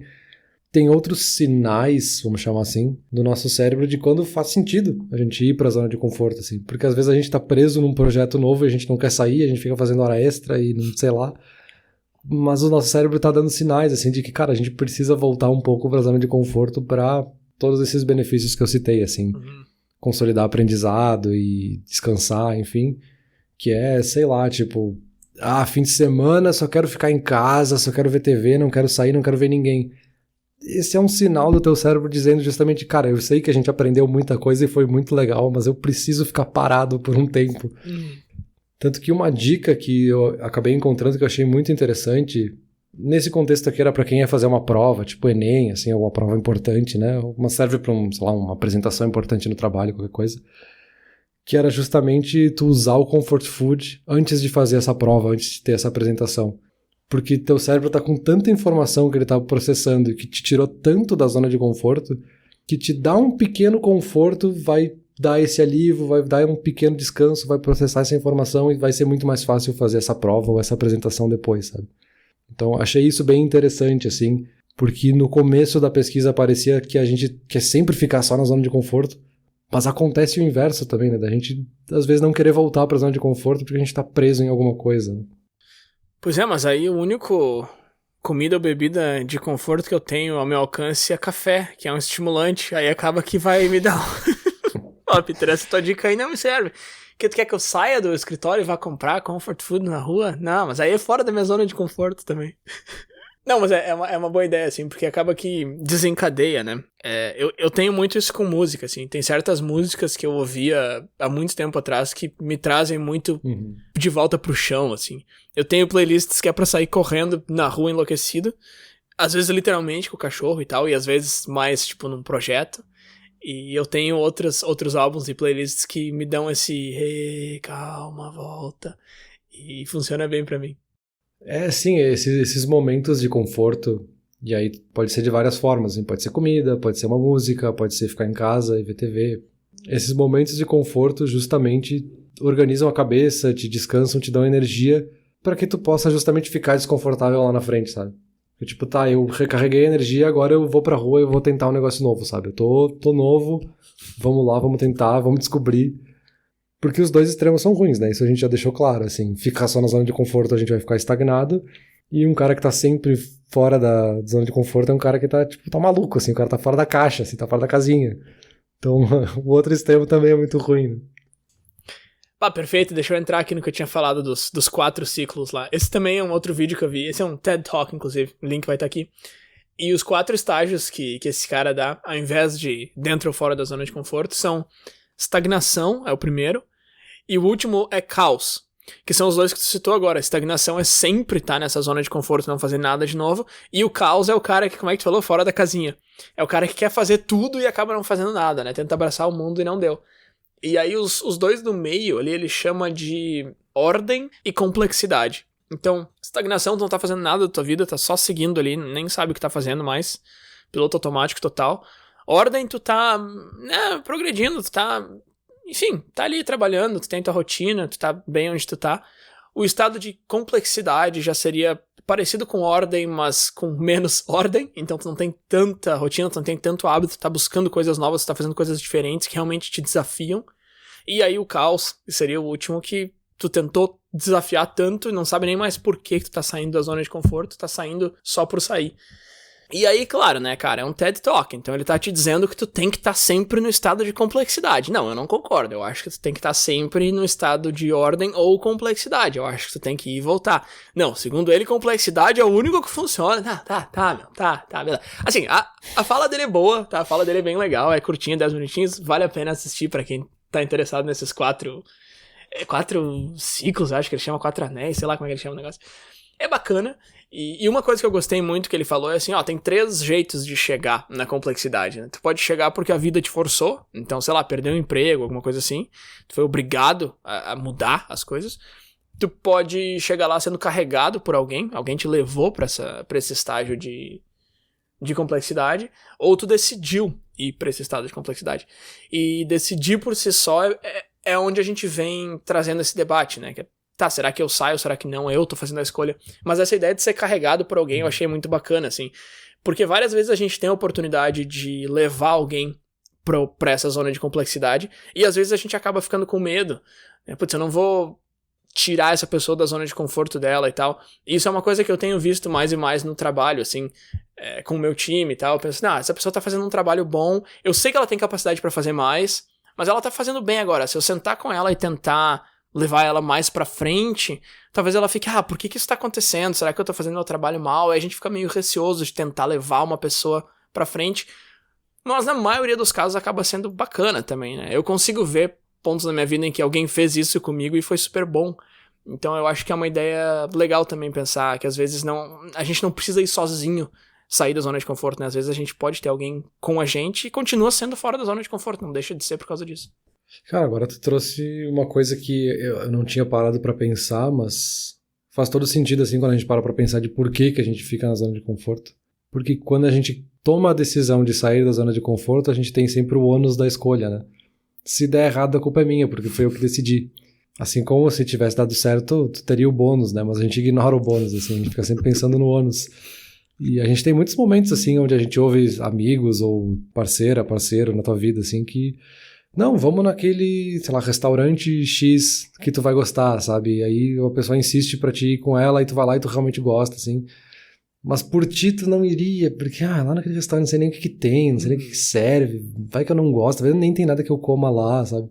Tem outros sinais, vamos chamar assim, do nosso cérebro de quando faz sentido a gente ir pra zona de conforto, assim. Porque às vezes a gente tá preso num projeto novo e a gente não quer sair, a gente fica fazendo hora extra e não sei lá. Mas o nosso cérebro tá dando sinais, assim, de que, cara, a gente precisa voltar um pouco pra zona de conforto pra todos esses benefícios que eu citei, assim. Consolidar aprendizado e descansar, enfim. Que é, sei lá, tipo... fim de semana, só quero ficar em casa, só quero ver TV, não quero sair, não quero ver ninguém. Esse é um sinal do teu cérebro dizendo justamente, cara, eu sei que a gente aprendeu muita coisa e foi muito legal, mas eu preciso ficar parado por um tempo. Tanto que uma dica que eu acabei encontrando que eu achei muito interessante, nesse contexto aqui era para quem ia fazer uma prova, tipo Enem, assim, alguma prova importante, né? Uma serve para uma apresentação importante no trabalho, qualquer coisa. Que era justamente tu usar o comfort food antes de fazer essa prova, antes de ter essa apresentação. Porque teu cérebro tá com tanta informação que ele tá processando e que te tirou tanto da zona de conforto, que te dá um pequeno conforto, vai dar esse alívio, vai dar um pequeno descanso, vai processar essa informação e vai ser muito mais fácil fazer essa prova ou essa apresentação depois, sabe? Então, achei isso bem interessante, assim, porque no começo da pesquisa parecia que a gente quer sempre ficar só na zona de conforto, mas acontece o inverso também, né? Da gente, às vezes, não querer voltar pra zona de conforto porque a gente tá preso em alguma coisa, né? Pois é, mas aí o único comida ou bebida de conforto que eu tenho ao meu alcance é café, que é um estimulante, aí acaba que vai me dar Ó, Peter, essa tua dica aí não me serve. Que tu quer que eu saia do escritório e vá comprar comfort food na rua? Não, mas aí é fora da minha zona de conforto também. Não, mas é uma boa ideia, assim, porque acaba que desencadeia, né? Eu tenho muito isso com música, assim. Tem certas músicas que eu ouvia há muito tempo atrás que me trazem muito de volta pro chão, assim. Eu tenho playlists que é pra sair correndo na rua enlouquecido. Às vezes literalmente com o cachorro e tal, e às vezes mais, tipo, num projeto. E eu tenho outros álbuns e playlists que me dão esse hey, calma, volta. E funciona bem pra mim. Sim, esses momentos de conforto, e aí pode ser de várias formas, assim, pode ser comida, pode ser uma música, pode ser ficar em casa e ver TV. Esses momentos de conforto justamente organizam a cabeça, te descansam, te dão energia para que tu possa justamente ficar desconfortável lá na frente, sabe? Tipo, tá, eu recarreguei a energia, agora eu vou pra rua e eu vou tentar um negócio novo, sabe? Eu tô novo, vamos lá, vamos tentar, vamos descobrir. Porque os dois extremos são ruins, né? Isso a gente já deixou claro, assim. Ficar só na zona de conforto a gente vai ficar estagnado. E um cara que tá sempre fora da zona de conforto é um cara que tá, tipo, tá maluco, assim. O cara tá fora da caixa, assim, tá fora da casinha. Então, o outro extremo também é muito ruim, né? Perfeito. Deixa eu entrar aqui no que eu tinha falado dos 4 ciclos lá. Esse também é um outro vídeo que eu vi. Esse é um TED Talk, inclusive. O link vai estar aqui. E os 4 estágios que esse cara dá, ao invés de dentro ou fora da zona de conforto, são estagnação, é o primeiro. E o último é caos, que são os dois que tu citou agora. A estagnação é sempre estar nessa zona de conforto, não fazer nada de novo. E o caos é o cara que, como é que tu falou, fora da casinha. É o cara que quer fazer tudo e acaba não fazendo nada, né? Tenta abraçar o mundo e não deu. E aí os dois do meio ali, ele chama de ordem e complexidade. Então, estagnação, tu não tá fazendo nada da tua vida, tá só seguindo ali, nem sabe o que tá fazendo mais. Piloto automático total. Ordem, tu tá progredindo, tu tá... Enfim, tá ali trabalhando, tu tem tua rotina, tu tá bem onde tu tá. O estado de complexidade já seria parecido com ordem, mas com menos ordem. Então tu não tem tanta rotina, tu não tem tanto hábito, tu tá buscando coisas novas, tu tá fazendo coisas diferentes que realmente te desafiam. E aí o caos seria o último, que tu tentou desafiar tanto e não sabe nem mais por que tu tá saindo da zona de conforto, tu tá saindo só por sair. E aí, claro, né, cara, é um TED Talk, então ele tá te dizendo que tu tem que estar sempre no estado de complexidade. Não, eu não concordo, eu acho que tu tem que estar sempre no estado de ordem ou complexidade, eu acho que tu tem que ir e voltar. Não, segundo ele, complexidade é o único que funciona. Tá, beleza. Assim, a fala dele é boa, tá, a fala dele é bem legal, é curtinha, 10 minutinhos, vale a pena assistir pra quem tá interessado nesses 4 ciclos, acho que ele chama 4 anéis, sei lá como é que ele chama o negócio. É bacana. E uma coisa que eu gostei muito que ele falou é assim, tem 3 jeitos de chegar na complexidade, né? Tu pode chegar porque a vida te forçou, então, sei lá, perdeu um emprego, alguma coisa assim, tu foi obrigado a mudar as coisas. Tu pode chegar lá sendo carregado por alguém te levou pra esse estágio de complexidade, ou tu decidiu ir pra esse estado de complexidade. E decidir por si só é onde a gente vem trazendo esse debate, né? Tá, será que eu saio, será que não? Eu tô fazendo a escolha. Mas essa ideia de ser carregado por alguém eu achei muito bacana, assim. Porque várias vezes a gente tem a oportunidade de levar alguém pra essa zona de complexidade, e às vezes a gente acaba ficando com medo. Putz, eu não vou tirar essa pessoa da zona de conforto dela e tal. E isso é uma coisa que eu tenho visto mais e mais no trabalho, assim, com o meu time e tal. Eu penso, essa pessoa tá fazendo um trabalho bom, eu sei que ela tem capacidade pra fazer mais, mas ela tá fazendo bem agora. Se eu sentar com ela e tentar levar ela mais pra frente, talvez ela fique, por que isso tá acontecendo? Será que eu tô fazendo meu trabalho mal? Aí a gente fica meio receoso de tentar levar uma pessoa pra frente. Mas na maioria dos casos acaba sendo bacana também, né? Eu consigo ver pontos na minha vida em que alguém fez isso comigo e foi super bom. Então eu acho que é uma ideia legal também pensar que às vezes a gente não precisa ir sozinho sair da zona de conforto, né? Às vezes a gente pode ter alguém com a gente e continua sendo fora da zona de conforto, não deixa de ser por causa disso. Cara, agora tu trouxe uma coisa que eu não tinha parado pra pensar, mas faz todo sentido assim quando a gente para pra pensar de por que a gente fica na zona de conforto. Porque quando a gente toma a decisão de sair da zona de conforto, a gente tem sempre o ônus da escolha, né? Se der errado, a culpa é minha, porque foi eu que decidi. Assim como se tivesse dado certo, tu teria o bônus, né? Mas a gente ignora o bônus, assim, a gente fica sempre pensando no ônus. E a gente tem muitos momentos, assim, onde a gente ouve amigos ou parceiro na tua vida, assim, que... Não, vamos naquele, sei lá, restaurante X que tu vai gostar, sabe? E aí a pessoa insiste pra ti ir com ela e tu vai lá e tu realmente gosta, assim... Mas por ti tu não iria, porque lá naquele restaurante não sei nem o que tem, não sei nem o que serve, vai que eu não gosto, às vezes nem tem nada que eu coma lá, sabe?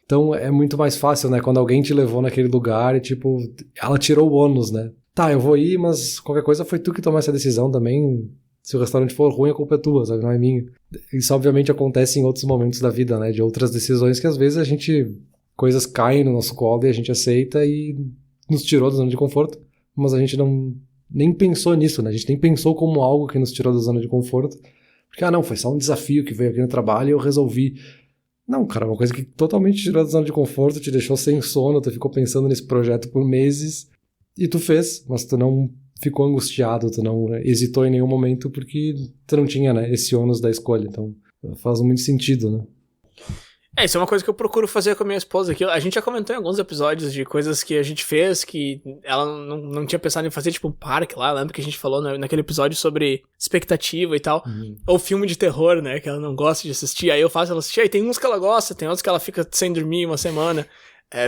Então é muito mais fácil, né, quando alguém te levou naquele lugar e tipo, ela tirou o ônus, né? Tá, eu vou ir, mas qualquer coisa foi tu que tomou essa decisão também, se o restaurante for ruim a culpa é tua, sabe? Não é minha. Isso obviamente acontece em outros momentos da vida, né, de outras decisões que às vezes coisas caem no nosso colo e a gente aceita e nos tirou da zona de conforto, mas a gente nem pensou nisso, né? A gente nem pensou como algo que nos tirou da zona de conforto. Porque, não, foi só um desafio que veio aqui no trabalho e eu resolvi. Não, cara, uma coisa que totalmente tirou da zona de conforto, te deixou sem sono, tu ficou pensando nesse projeto por meses e tu fez, mas tu não ficou angustiado, tu não hesitou em nenhum momento porque tu não tinha, né, esse ônus da escolha. Então, faz muito sentido, né? Isso é uma coisa que eu procuro fazer com a minha esposa aqui. A gente já comentou em alguns episódios de coisas que a gente fez que ela não tinha pensado em fazer, tipo um parque lá. Lembra que a gente falou naquele episódio sobre expectativa e tal. Ou filme de terror, né, que ela não gosta de assistir. Aí eu faço ela assistir. Aí tem uns que ela gosta, tem outros que ela fica sem dormir uma semana.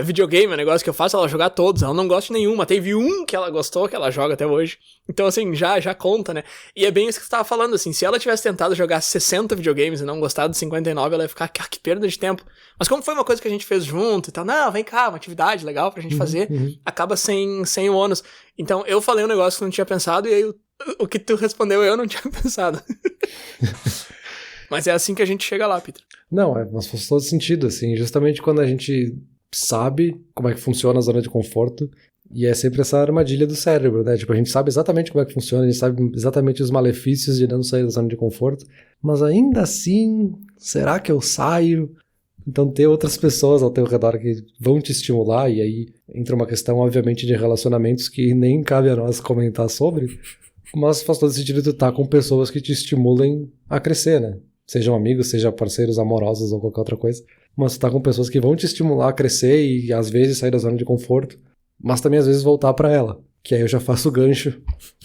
Videogame é um negócio que eu faço ela jogar todos. Ela não gosta de nenhuma. Teve um que ela gostou, que ela joga até hoje. Então, assim, já conta, né? E é bem isso que você tava falando, assim. Se ela tivesse tentado jogar 60 videogames e não gostado de 59, ela ia ficar, que perda de tempo. Mas como foi uma coisa que a gente fez junto e tal, não, vem cá, uma atividade legal pra gente fazer, acaba sem o ônus. Então, eu falei um negócio que eu não tinha pensado e aí o que tu respondeu eu não tinha pensado. Mas é assim que a gente chega lá, Peter. Não, mas faz todo sentido, assim. Justamente quando a gente sabe como é que funciona a zona de conforto, e é sempre essa armadilha do cérebro, né? Tipo, a gente sabe exatamente como é que funciona, a gente sabe exatamente os malefícios de não sair da zona de conforto, mas ainda assim, será que eu saio? Então ter outras pessoas ao teu redor que vão te estimular, e aí entra uma questão, obviamente, de relacionamentos que nem cabe a nós comentar sobre, mas faz todo sentido tu estar com pessoas que te estimulem a crescer, né? Sejam amigos, sejam parceiros amorosos ou qualquer outra coisa, mas tu tá com pessoas que vão te estimular a crescer e às vezes sair da zona de conforto, mas também às vezes voltar pra ela, que aí eu já faço o gancho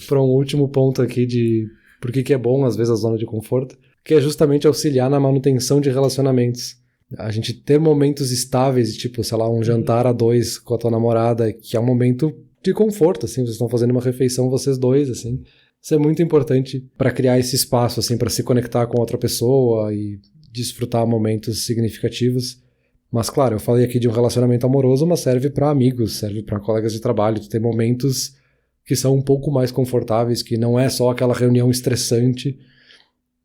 pra um último ponto aqui de por que é bom às vezes a zona de conforto, que é justamente auxiliar na manutenção de relacionamentos. A gente ter momentos estáveis, tipo, sei lá, um jantar a dois com a tua namorada, que é um momento de conforto, assim, vocês estão fazendo uma refeição vocês dois, assim. Isso é muito importante para criar esse espaço, assim, para se conectar com outra pessoa e desfrutar momentos significativos. Mas, claro, eu falei aqui de um relacionamento amoroso, mas serve para amigos, serve para colegas de trabalho. Tu tem momentos que são um pouco mais confortáveis, que não é só aquela reunião estressante,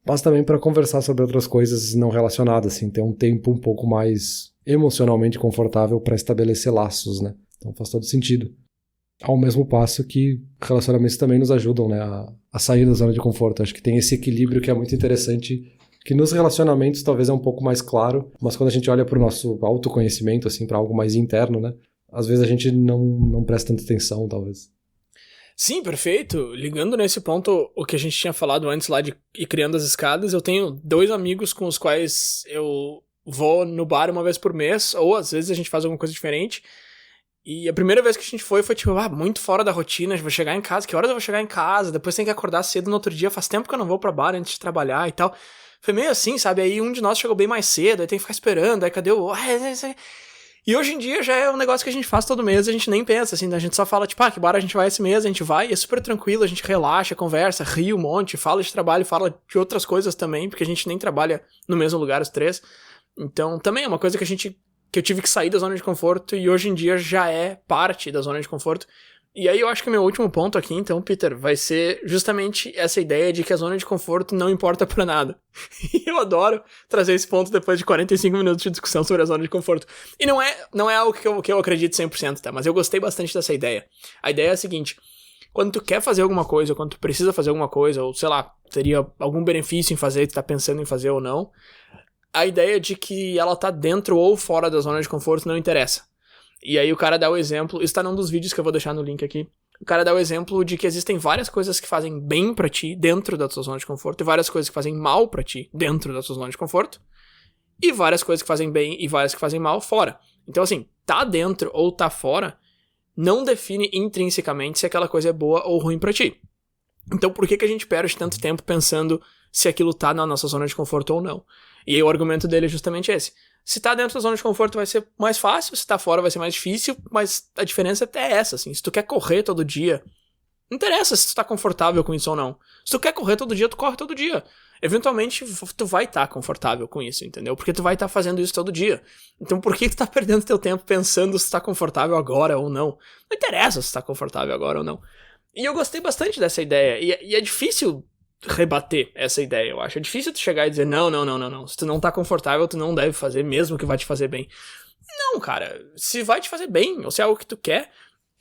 mas também para conversar sobre outras coisas não relacionadas, assim, ter um tempo um pouco mais emocionalmente confortável para estabelecer laços, né? Então faz todo sentido. Ao mesmo passo que relacionamentos também nos ajudam, né, a sair da zona de conforto. Acho que tem esse equilíbrio que é muito interessante, que nos relacionamentos talvez é um pouco mais claro, mas quando a gente olha para o nosso autoconhecimento, assim, para algo mais interno, né, às vezes a gente não presta tanta atenção, talvez. Sim, perfeito. Ligando nesse ponto, o que a gente tinha falado antes lá de ir criando as escadas, eu tenho 2 amigos com os quais eu vou no bar uma vez por mês, ou às vezes a gente faz alguma coisa diferente. E a primeira vez que a gente foi tipo, muito fora da rotina, vou chegar em casa, que horas eu vou chegar em casa? Depois tem que acordar cedo no outro dia, faz tempo que eu não vou pra bar antes de trabalhar e tal. Foi meio assim, sabe? Aí um de nós chegou bem mais cedo, aí tem que ficar esperando, aí cadê o... E hoje em dia já é um negócio que a gente faz todo mês, a gente nem pensa, assim, a gente só fala, tipo, que bar a gente vai esse mês, a gente vai, e é super tranquilo, a gente relaxa, conversa, ri um monte, fala de trabalho, fala de outras coisas também, porque a gente nem trabalha no mesmo lugar os 3. Então, também é uma coisa que eu tive que sair da zona de conforto, e hoje em dia já é parte da zona de conforto. E aí eu acho que meu último ponto aqui, então, Peter, vai ser justamente essa ideia de que a zona de conforto não importa pra nada. E eu adoro trazer esse ponto depois de 45 minutos de discussão sobre a zona de conforto. E não é algo que eu acredito 100%, tá? Mas eu gostei bastante dessa ideia. A ideia é a seguinte: quando tu quer fazer alguma coisa, quando tu precisa fazer alguma coisa, ou sei lá, teria algum benefício em fazer, tu tá pensando em fazer ou não, a ideia de que ela tá dentro ou fora da zona de conforto não interessa. E aí o cara dá o exemplo, isso tá num dos vídeos que eu vou deixar no link aqui, o cara dá o exemplo de que existem várias coisas que fazem bem pra ti dentro da tua zona de conforto, e várias coisas que fazem mal pra ti dentro da tua zona de conforto, e várias coisas que fazem bem e várias que fazem mal fora. Então assim, tá dentro ou tá fora não define intrinsecamente se aquela coisa é boa ou ruim pra ti. Então por que a gente perde tanto tempo pensando se aquilo tá na nossa zona de conforto ou não? E aí o argumento dele é justamente esse. Se tá dentro da zona de conforto vai ser mais fácil, se tá fora vai ser mais difícil, mas a diferença é essa, assim. Se tu quer correr todo dia, não interessa se tu tá confortável com isso ou não. Se tu quer correr todo dia, tu corre todo dia. Eventualmente, tu vai estar confortável com isso, entendeu? Porque tu vai estar fazendo isso todo dia. Então por que tu tá perdendo teu tempo pensando se tá confortável agora ou não? Não interessa se tá confortável agora ou não. E eu gostei bastante dessa ideia. E é difícil rebater essa ideia, eu acho. É difícil tu chegar e dizer, não. Se tu não tá confortável, tu não deve fazer, mesmo que vai te fazer bem. Não, cara. Se vai te fazer bem, ou se é algo que tu quer.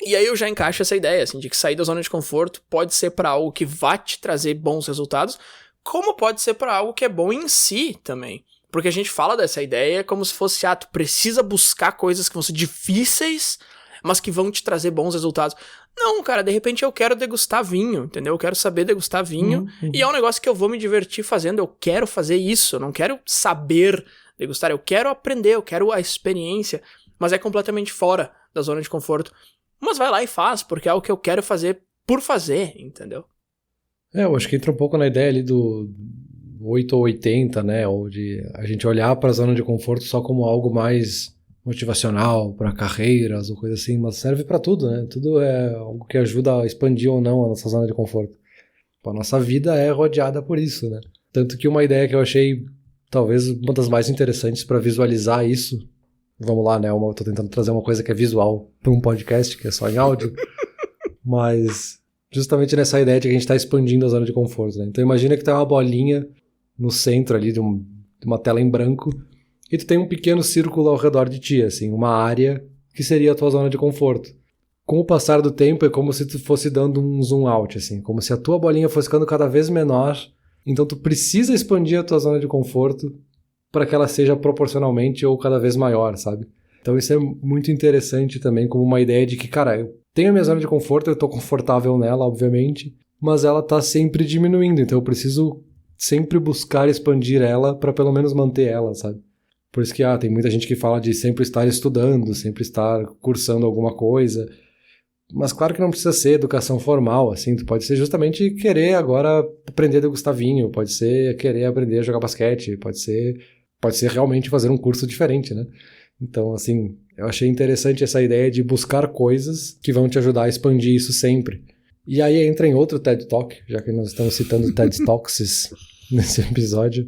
E aí eu já encaixo essa ideia, assim, de que sair da zona de conforto pode ser pra algo que vai te trazer bons resultados, como pode ser pra algo que é bom em si também. Porque a gente fala dessa ideia como se fosse, tu precisa buscar coisas que vão ser difíceis, mas que vão te trazer bons resultados. Não, cara, de repente eu quero degustar vinho, entendeu? Eu quero saber degustar vinho, e é um negócio que eu vou me divertir fazendo, eu quero fazer isso, eu não quero saber degustar, eu quero aprender, eu quero a experiência, mas é completamente fora da zona de conforto. Mas vai lá e faz, porque é o que eu quero fazer por fazer, entendeu? Eu acho que entra um pouco na ideia ali do 8 ou 80, né? Ou de a gente olhar para a zona de conforto só como algo mais motivacional, para carreiras ou coisa assim, mas serve para tudo, né? Tudo é algo que ajuda a expandir ou não a nossa zona de conforto. A nossa vida é rodeada por isso, né? Tanto que uma ideia que eu achei talvez uma das mais interessantes para visualizar isso, vamos lá, né? Eu tô tentando trazer uma coisa que é visual para um podcast, que é só em áudio, mas justamente nessa ideia de que a gente está expandindo a zona de conforto, né? Então imagina que tem uma bolinha no centro ali de uma tela em branco, e tu tem um pequeno círculo ao redor de ti, assim, uma área que seria a tua zona de conforto. Com o passar do tempo é como se tu fosse dando um zoom out, assim, como se a tua bolinha fosse ficando cada vez menor, então tu precisa expandir a tua zona de conforto para que ela seja proporcionalmente ou cada vez maior, sabe? Então isso é muito interessante também como uma ideia de que, cara, eu tenho a minha zona de conforto, eu tô confortável nela, obviamente, mas ela tá sempre diminuindo, então eu preciso sempre buscar expandir ela para pelo menos manter ela, sabe? Por isso que tem muita gente que fala de sempre estar estudando, sempre estar cursando alguma coisa. Mas claro que não precisa ser educação formal, assim. Tu pode ser justamente querer agora aprender a degustar vinho, pode ser querer aprender a jogar basquete, pode ser realmente fazer um curso diferente, né? Então, assim, eu achei interessante essa ideia de buscar coisas que vão te ajudar a expandir isso sempre. E aí entra em outro TED Talk, já que nós estamos citando TED Talks nesse episódio,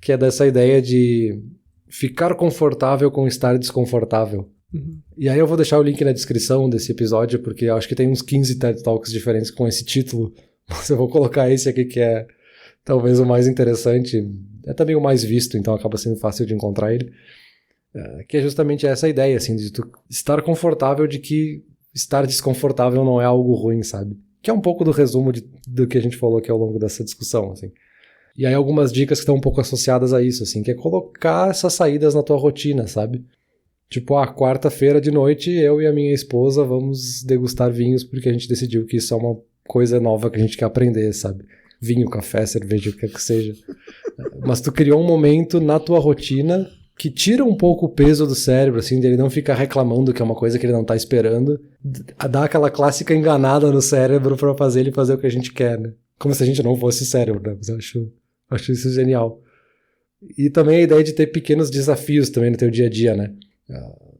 que é dessa ideia de ficar confortável com estar desconfortável. Uhum. E aí eu vou deixar o link na descrição desse episódio, porque eu acho que tem uns 15 TED Talks diferentes com esse título, mas eu vou colocar esse aqui que é talvez o mais interessante, é também o mais visto, então acaba sendo fácil de encontrar ele, que é justamente essa ideia, assim, de tu estar confortável, de que estar desconfortável não é algo ruim, sabe? Que é um pouco do resumo do que a gente falou aqui ao longo dessa discussão, assim. E aí algumas dicas que estão um pouco associadas a isso, assim, que é colocar essas saídas na tua rotina, sabe? Tipo, quarta-feira de noite, eu e a minha esposa vamos degustar vinhos porque a gente decidiu que isso é uma coisa nova que a gente quer aprender, sabe? Vinho, café, cerveja, o que quer que seja. Mas tu criou um momento na tua rotina que tira um pouco o peso do cérebro, assim, dele não ficar reclamando que é uma coisa que ele não tá esperando, dá aquela clássica enganada no cérebro pra fazer ele fazer o que a gente quer, né? Como se a gente não fosse cérebro, né? Mas eu acho isso genial. E também a ideia de ter pequenos desafios também no teu dia a dia, né?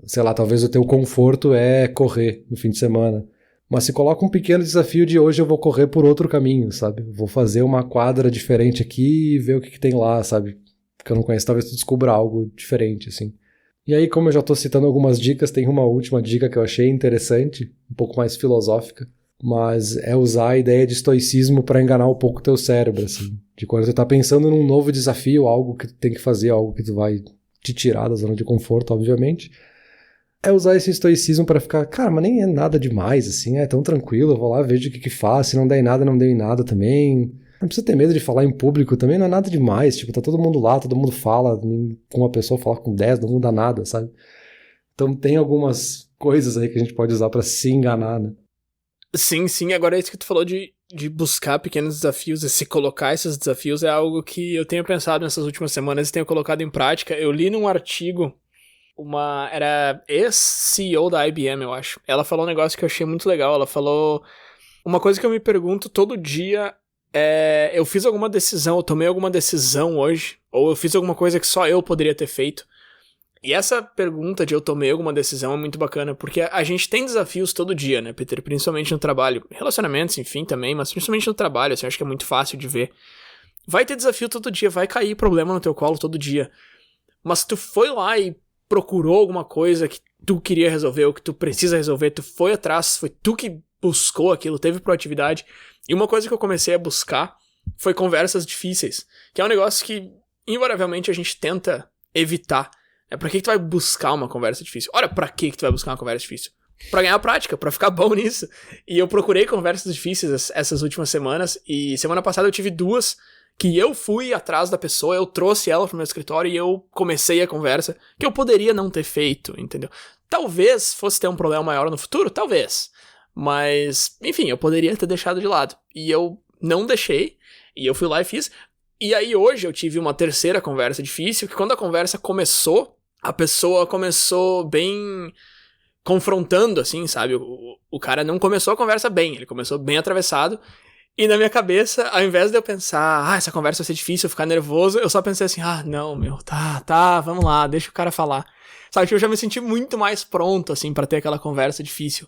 Sei lá, talvez o teu conforto é correr no fim de semana. Mas se coloca um pequeno desafio de hoje eu vou correr por outro caminho, sabe? Vou fazer uma quadra diferente aqui e ver o que tem lá, sabe? Que eu não conheço, talvez tu descubra algo diferente, assim. E aí, como eu já tô citando algumas dicas, tem uma última dica que eu achei interessante, um pouco mais filosófica, mas é usar a ideia de estoicismo para enganar um pouco o teu cérebro, assim. De quando tu tá pensando num novo desafio, algo que tu tem que fazer, algo que tu vai te tirar da zona de conforto, obviamente, é usar esse estoicismo pra ficar, cara, mas nem é nada demais, assim, é tão tranquilo, eu vou lá, vejo o que faz, se não der em nada, não deu em nada também. Não precisa ter medo de falar em público também, não é nada demais, tipo, tá todo mundo lá, todo mundo fala, com uma pessoa falar com 10, não muda nada, sabe? Então tem algumas coisas aí que a gente pode usar pra se enganar, né? Sim, agora é isso que tu falou de buscar pequenos desafios e se colocar esses desafios é algo que eu tenho pensado nessas últimas semanas e tenho colocado em prática. Eu li num artigo, era ex-CEO da IBM, eu acho. Ela falou um negócio que eu achei muito legal, ela falou uma coisa que eu me pergunto todo dia eu fiz alguma decisão, eu tomei alguma decisão hoje, ou eu fiz alguma coisa que só eu poderia ter feito. E essa pergunta de eu tomei alguma decisão é muito bacana, porque a gente tem desafios todo dia, né, Peter? Principalmente no trabalho. Relacionamentos, enfim, também, mas principalmente no trabalho, assim, eu acho que é muito fácil de ver. Vai ter desafio todo dia, vai cair problema no teu colo todo dia. Mas tu foi lá e procurou alguma coisa que tu queria resolver, ou que tu precisa resolver, tu foi atrás, foi tu que buscou aquilo, teve proatividade. E uma coisa que eu comecei a buscar foi conversas difíceis, que é um negócio que, invariavelmente, a gente tenta evitar. Pra que tu vai buscar uma conversa difícil? Ora, pra que tu vai buscar uma conversa difícil? Pra ganhar prática, pra ficar bom nisso. E eu procurei conversas difíceis essas últimas semanas, e semana passada eu tive 2 que eu fui atrás da pessoa, eu trouxe ela pro meu escritório e eu comecei a conversa, que eu poderia não ter feito, entendeu? Talvez fosse ter um problema maior no futuro, talvez. Mas, enfim, eu poderia ter deixado de lado. E eu não deixei, e eu fui lá e fiz. E aí hoje eu tive uma terceira conversa difícil, que quando a conversa começou, a pessoa começou bem confrontando, assim, sabe? O cara não começou a conversa bem, ele começou bem atravessado. E na minha cabeça, ao invés de eu pensar, essa conversa vai ser difícil, eu ficar nervoso, eu só pensei assim, não, meu, tá, vamos lá, deixa o cara falar. Sabe, que eu já me senti muito mais pronto, assim, pra ter aquela conversa difícil.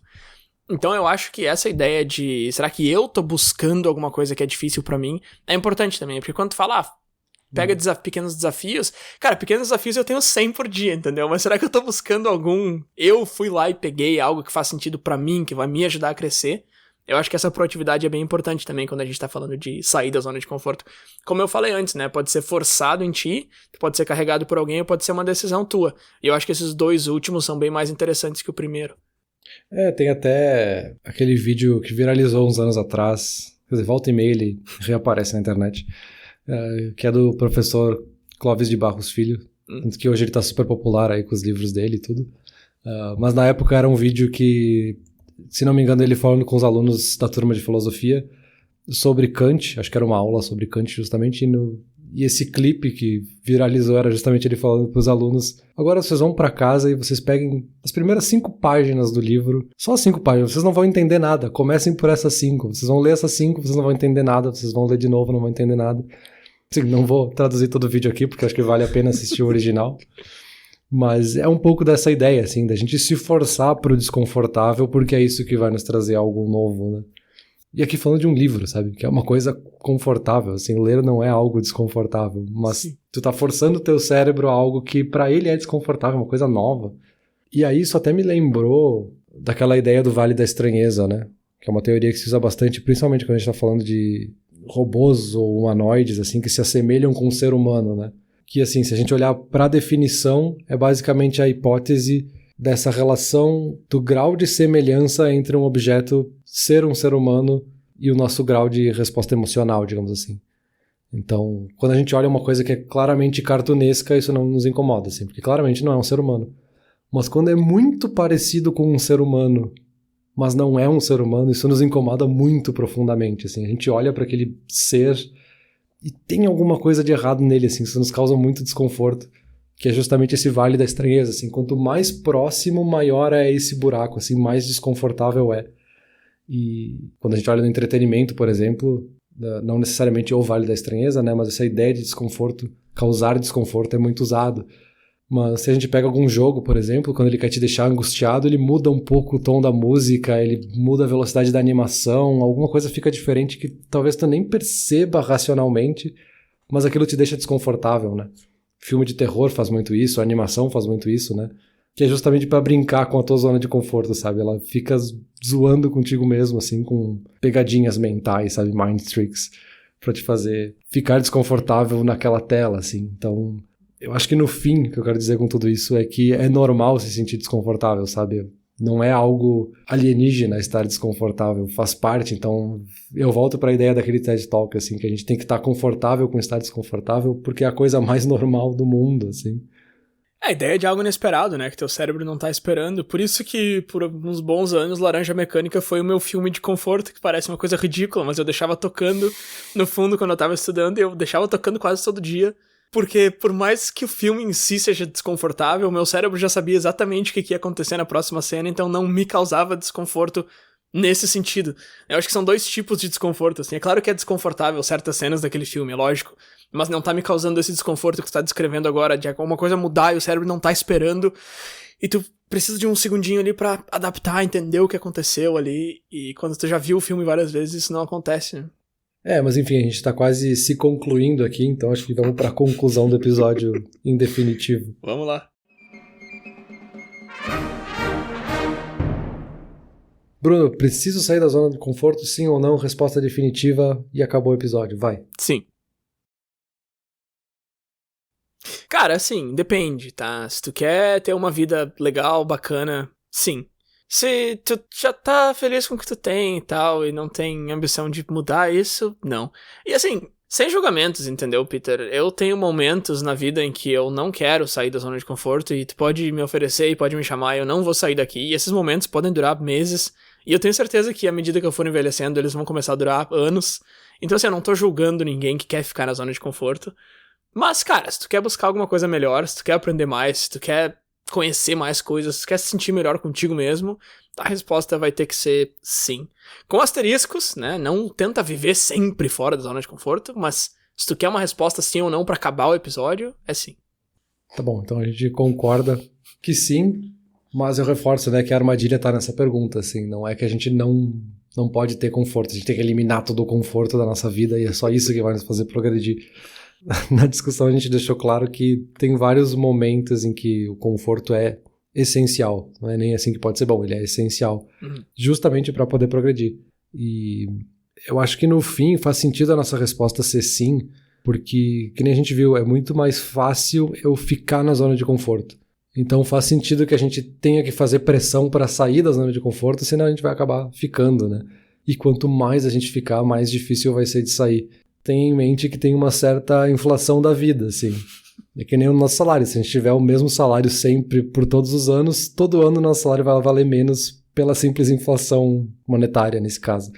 Então eu acho que essa ideia de, será que eu tô buscando alguma coisa que é difícil pra mim, é importante também, porque quando tu fala, pega pequenos desafios, cara, pequenos desafios eu tenho 100 por dia, entendeu? Mas será que eu tô buscando algum, eu fui lá e peguei algo que faz sentido pra mim, que vai me ajudar a crescer? Eu acho que essa proatividade é bem importante também quando a gente tá falando de sair da zona de conforto. Como eu falei antes, né? Pode ser forçado em ti, pode ser carregado por alguém, ou pode ser uma decisão tua. E eu acho que esses 2 últimos são bem mais interessantes que o primeiro. Tem até aquele vídeo que viralizou uns anos atrás, quer dizer, volta e meia ele reaparece na internet, que é do professor Clóvis de Barros Filho, que hoje ele tá super popular aí com os livros dele e tudo. Mas na época era um vídeo que, se não me engano, ele falando com os alunos da turma de filosofia sobre Kant, acho que era uma aula sobre Kant justamente, e esse clipe que viralizou era justamente ele falando para os alunos, agora vocês vão para casa e vocês peguem as primeiras 5 páginas do livro, só 5 páginas, vocês não vão entender nada, comecem por essas 5, vocês vão ler essas 5, vocês não vão entender nada, vocês vão ler de novo, não vão entender nada. Assim, não vou traduzir todo o vídeo aqui, porque acho que vale a pena assistir o original. Mas é um pouco dessa ideia, assim, da gente se forçar pro desconfortável, porque é isso que vai nos trazer algo novo, né? E aqui falando de um livro, sabe? Que é uma coisa confortável, assim, ler não é algo desconfortável, mas Sim. Tu tá forçando o teu cérebro a algo que pra ele é desconfortável, uma coisa nova. E aí isso até me lembrou daquela ideia do Vale da Estranheza, né? Que é uma teoria que se usa bastante, principalmente quando a gente tá falando de robôs ou humanoides, assim, que se assemelham com o ser humano, né? Que, assim, se a gente olhar para a definição, é basicamente a hipótese dessa relação do grau de semelhança entre um objeto ser um ser humano e o nosso grau de resposta emocional, digamos assim. Então, quando a gente olha uma coisa que é claramente cartunesca, isso não nos incomoda, assim, porque claramente não é um ser humano. Mas quando é muito parecido com um ser humano, mas não é um ser humano, isso nos incomoda muito profundamente, assim. A gente olha para aquele ser e tem alguma coisa de errado nele, assim, isso nos causa muito desconforto, que é justamente esse vale da estranheza, assim. Quanto mais próximo, maior é esse buraco, assim, mais desconfortável é. E quando a gente olha no entretenimento, por exemplo, não necessariamente o vale da estranheza, né, mas essa ideia de desconforto, causar desconforto é muito usado. Mas se a gente pega algum jogo, por exemplo, quando ele quer te deixar angustiado, ele muda um pouco o tom da música, ele muda a velocidade da animação, alguma coisa fica diferente que talvez tu nem perceba racionalmente, mas aquilo te deixa desconfortável, né? Filme de terror faz muito isso, a animação faz muito isso, né? Que é justamente pra brincar com a tua zona de conforto, sabe? Ela fica zoando contigo mesmo, assim, com pegadinhas mentais, sabe? Mind tricks, pra te fazer ficar desconfortável naquela tela, assim. Então, eu acho que no fim, o que eu quero dizer com tudo isso é que é normal se sentir desconfortável, sabe? Não é algo alienígena estar desconfortável, faz parte. Então, eu volto para a ideia daquele TED Talk, assim, que a gente tem que estar confortável com estar desconfortável, porque é a coisa mais normal do mundo, assim. A ideia de algo inesperado, né? Que teu cérebro não tá esperando. Por isso que, por uns bons anos, Laranja Mecânica foi o meu filme de conforto, que parece uma coisa ridícula, mas eu deixava tocando no fundo quando eu tava estudando, e eu deixava tocando quase todo dia. Porque, por mais que o filme em si seja desconfortável, meu cérebro já sabia exatamente o que ia acontecer na próxima cena, então não me causava desconforto nesse sentido. Eu acho que são dois tipos de desconforto, assim. É claro que é desconfortável certas cenas daquele filme, é lógico, mas não tá me causando esse desconforto que tu tá descrevendo agora, de alguma coisa mudar e o cérebro não tá esperando, e tu precisa de um segundinho ali pra adaptar, entender o que aconteceu ali, e quando tu já viu o filme várias vezes, isso não acontece, né? Mas enfim, a gente tá quase se concluindo aqui, então acho que vamos pra conclusão do episódio em definitivo. Vamos lá. Bruno, preciso sair da zona de conforto, sim ou não? Resposta definitiva e acabou o episódio, vai. Sim. Cara, assim, depende, tá? Se tu quer ter uma vida legal, bacana, sim. Se tu já tá feliz com o que tu tem e tal, e não tem ambição de mudar isso, não. E assim, sem julgamentos, entendeu, Peter? Eu tenho momentos na vida em que eu não quero sair da zona de conforto, e tu pode me oferecer e pode me chamar, e eu não vou sair daqui, e esses momentos podem durar meses, e eu tenho certeza que à medida que eu for envelhecendo, eles vão começar a durar anos. Então assim, eu não tô julgando ninguém que quer ficar na zona de conforto. Mas, cara, se tu quer buscar alguma coisa melhor, se tu quer aprender mais, se tu quer conhecer mais coisas, se tu quer se sentir melhor contigo mesmo, a resposta vai ter que ser sim. Com asteriscos, né? Não tenta viver sempre fora da zona de conforto, mas se tu quer uma resposta sim ou não pra acabar o episódio, é sim. Tá bom, então a gente concorda que sim, mas eu reforço, né, que a armadilha tá nessa pergunta, assim, não é que a gente não pode ter conforto, a gente tem que eliminar todo o conforto da nossa vida e é só isso que vai nos fazer progredir. Na discussão a gente deixou claro que tem vários momentos em que o conforto é essencial, não é nem assim que pode ser bom, ele é essencial, justamente para poder progredir. E eu acho que no fim faz sentido a nossa resposta ser sim, porque, que nem a gente viu, é muito mais fácil eu ficar na zona de conforto. Então faz sentido que a gente tenha que fazer pressão para sair da zona de conforto, senão a gente vai acabar ficando, né? E quanto mais a gente ficar, mais difícil vai ser de sair. Tenha em mente que tem uma certa inflação da vida, assim. É que nem o nosso salário. Se a gente tiver o mesmo salário sempre por todos os anos, todo ano o nosso salário vai valer menos pela simples inflação monetária, nesse caso.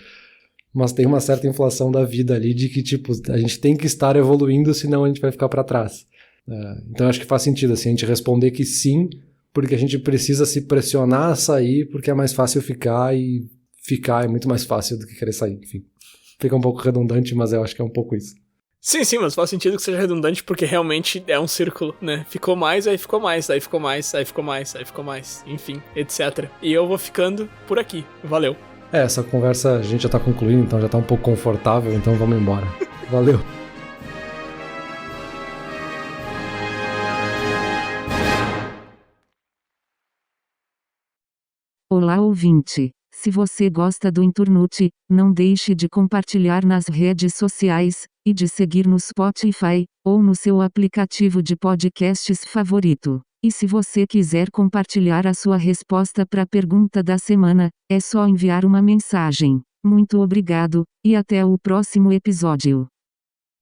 Mas tem uma certa inflação da vida ali de que, tipo, a gente tem que estar evoluindo, senão a gente vai ficar para trás. Então eu acho que faz sentido, assim, a gente responder que sim, porque a gente precisa se pressionar a sair, porque é mais fácil ficar, e ficar é muito mais fácil do que querer sair, enfim. Fica um pouco redundante, mas eu acho que é um pouco isso. Sim, mas faz sentido que seja redundante porque realmente é um círculo, né? Ficou mais, aí ficou mais, aí ficou mais, aí ficou mais, aí ficou mais, enfim, etc. E eu vou ficando por aqui. Valeu. Essa conversa a gente já tá concluindo, então já tá um pouco confortável, então vamos embora. Valeu. Olá, ouvinte. Se você gosta do Inturnute, não deixe de compartilhar nas redes sociais, e de seguir no Spotify, ou no seu aplicativo de podcasts favorito. E se você quiser compartilhar a sua resposta para a pergunta da semana, é só enviar uma mensagem. Muito obrigado, e até o próximo episódio.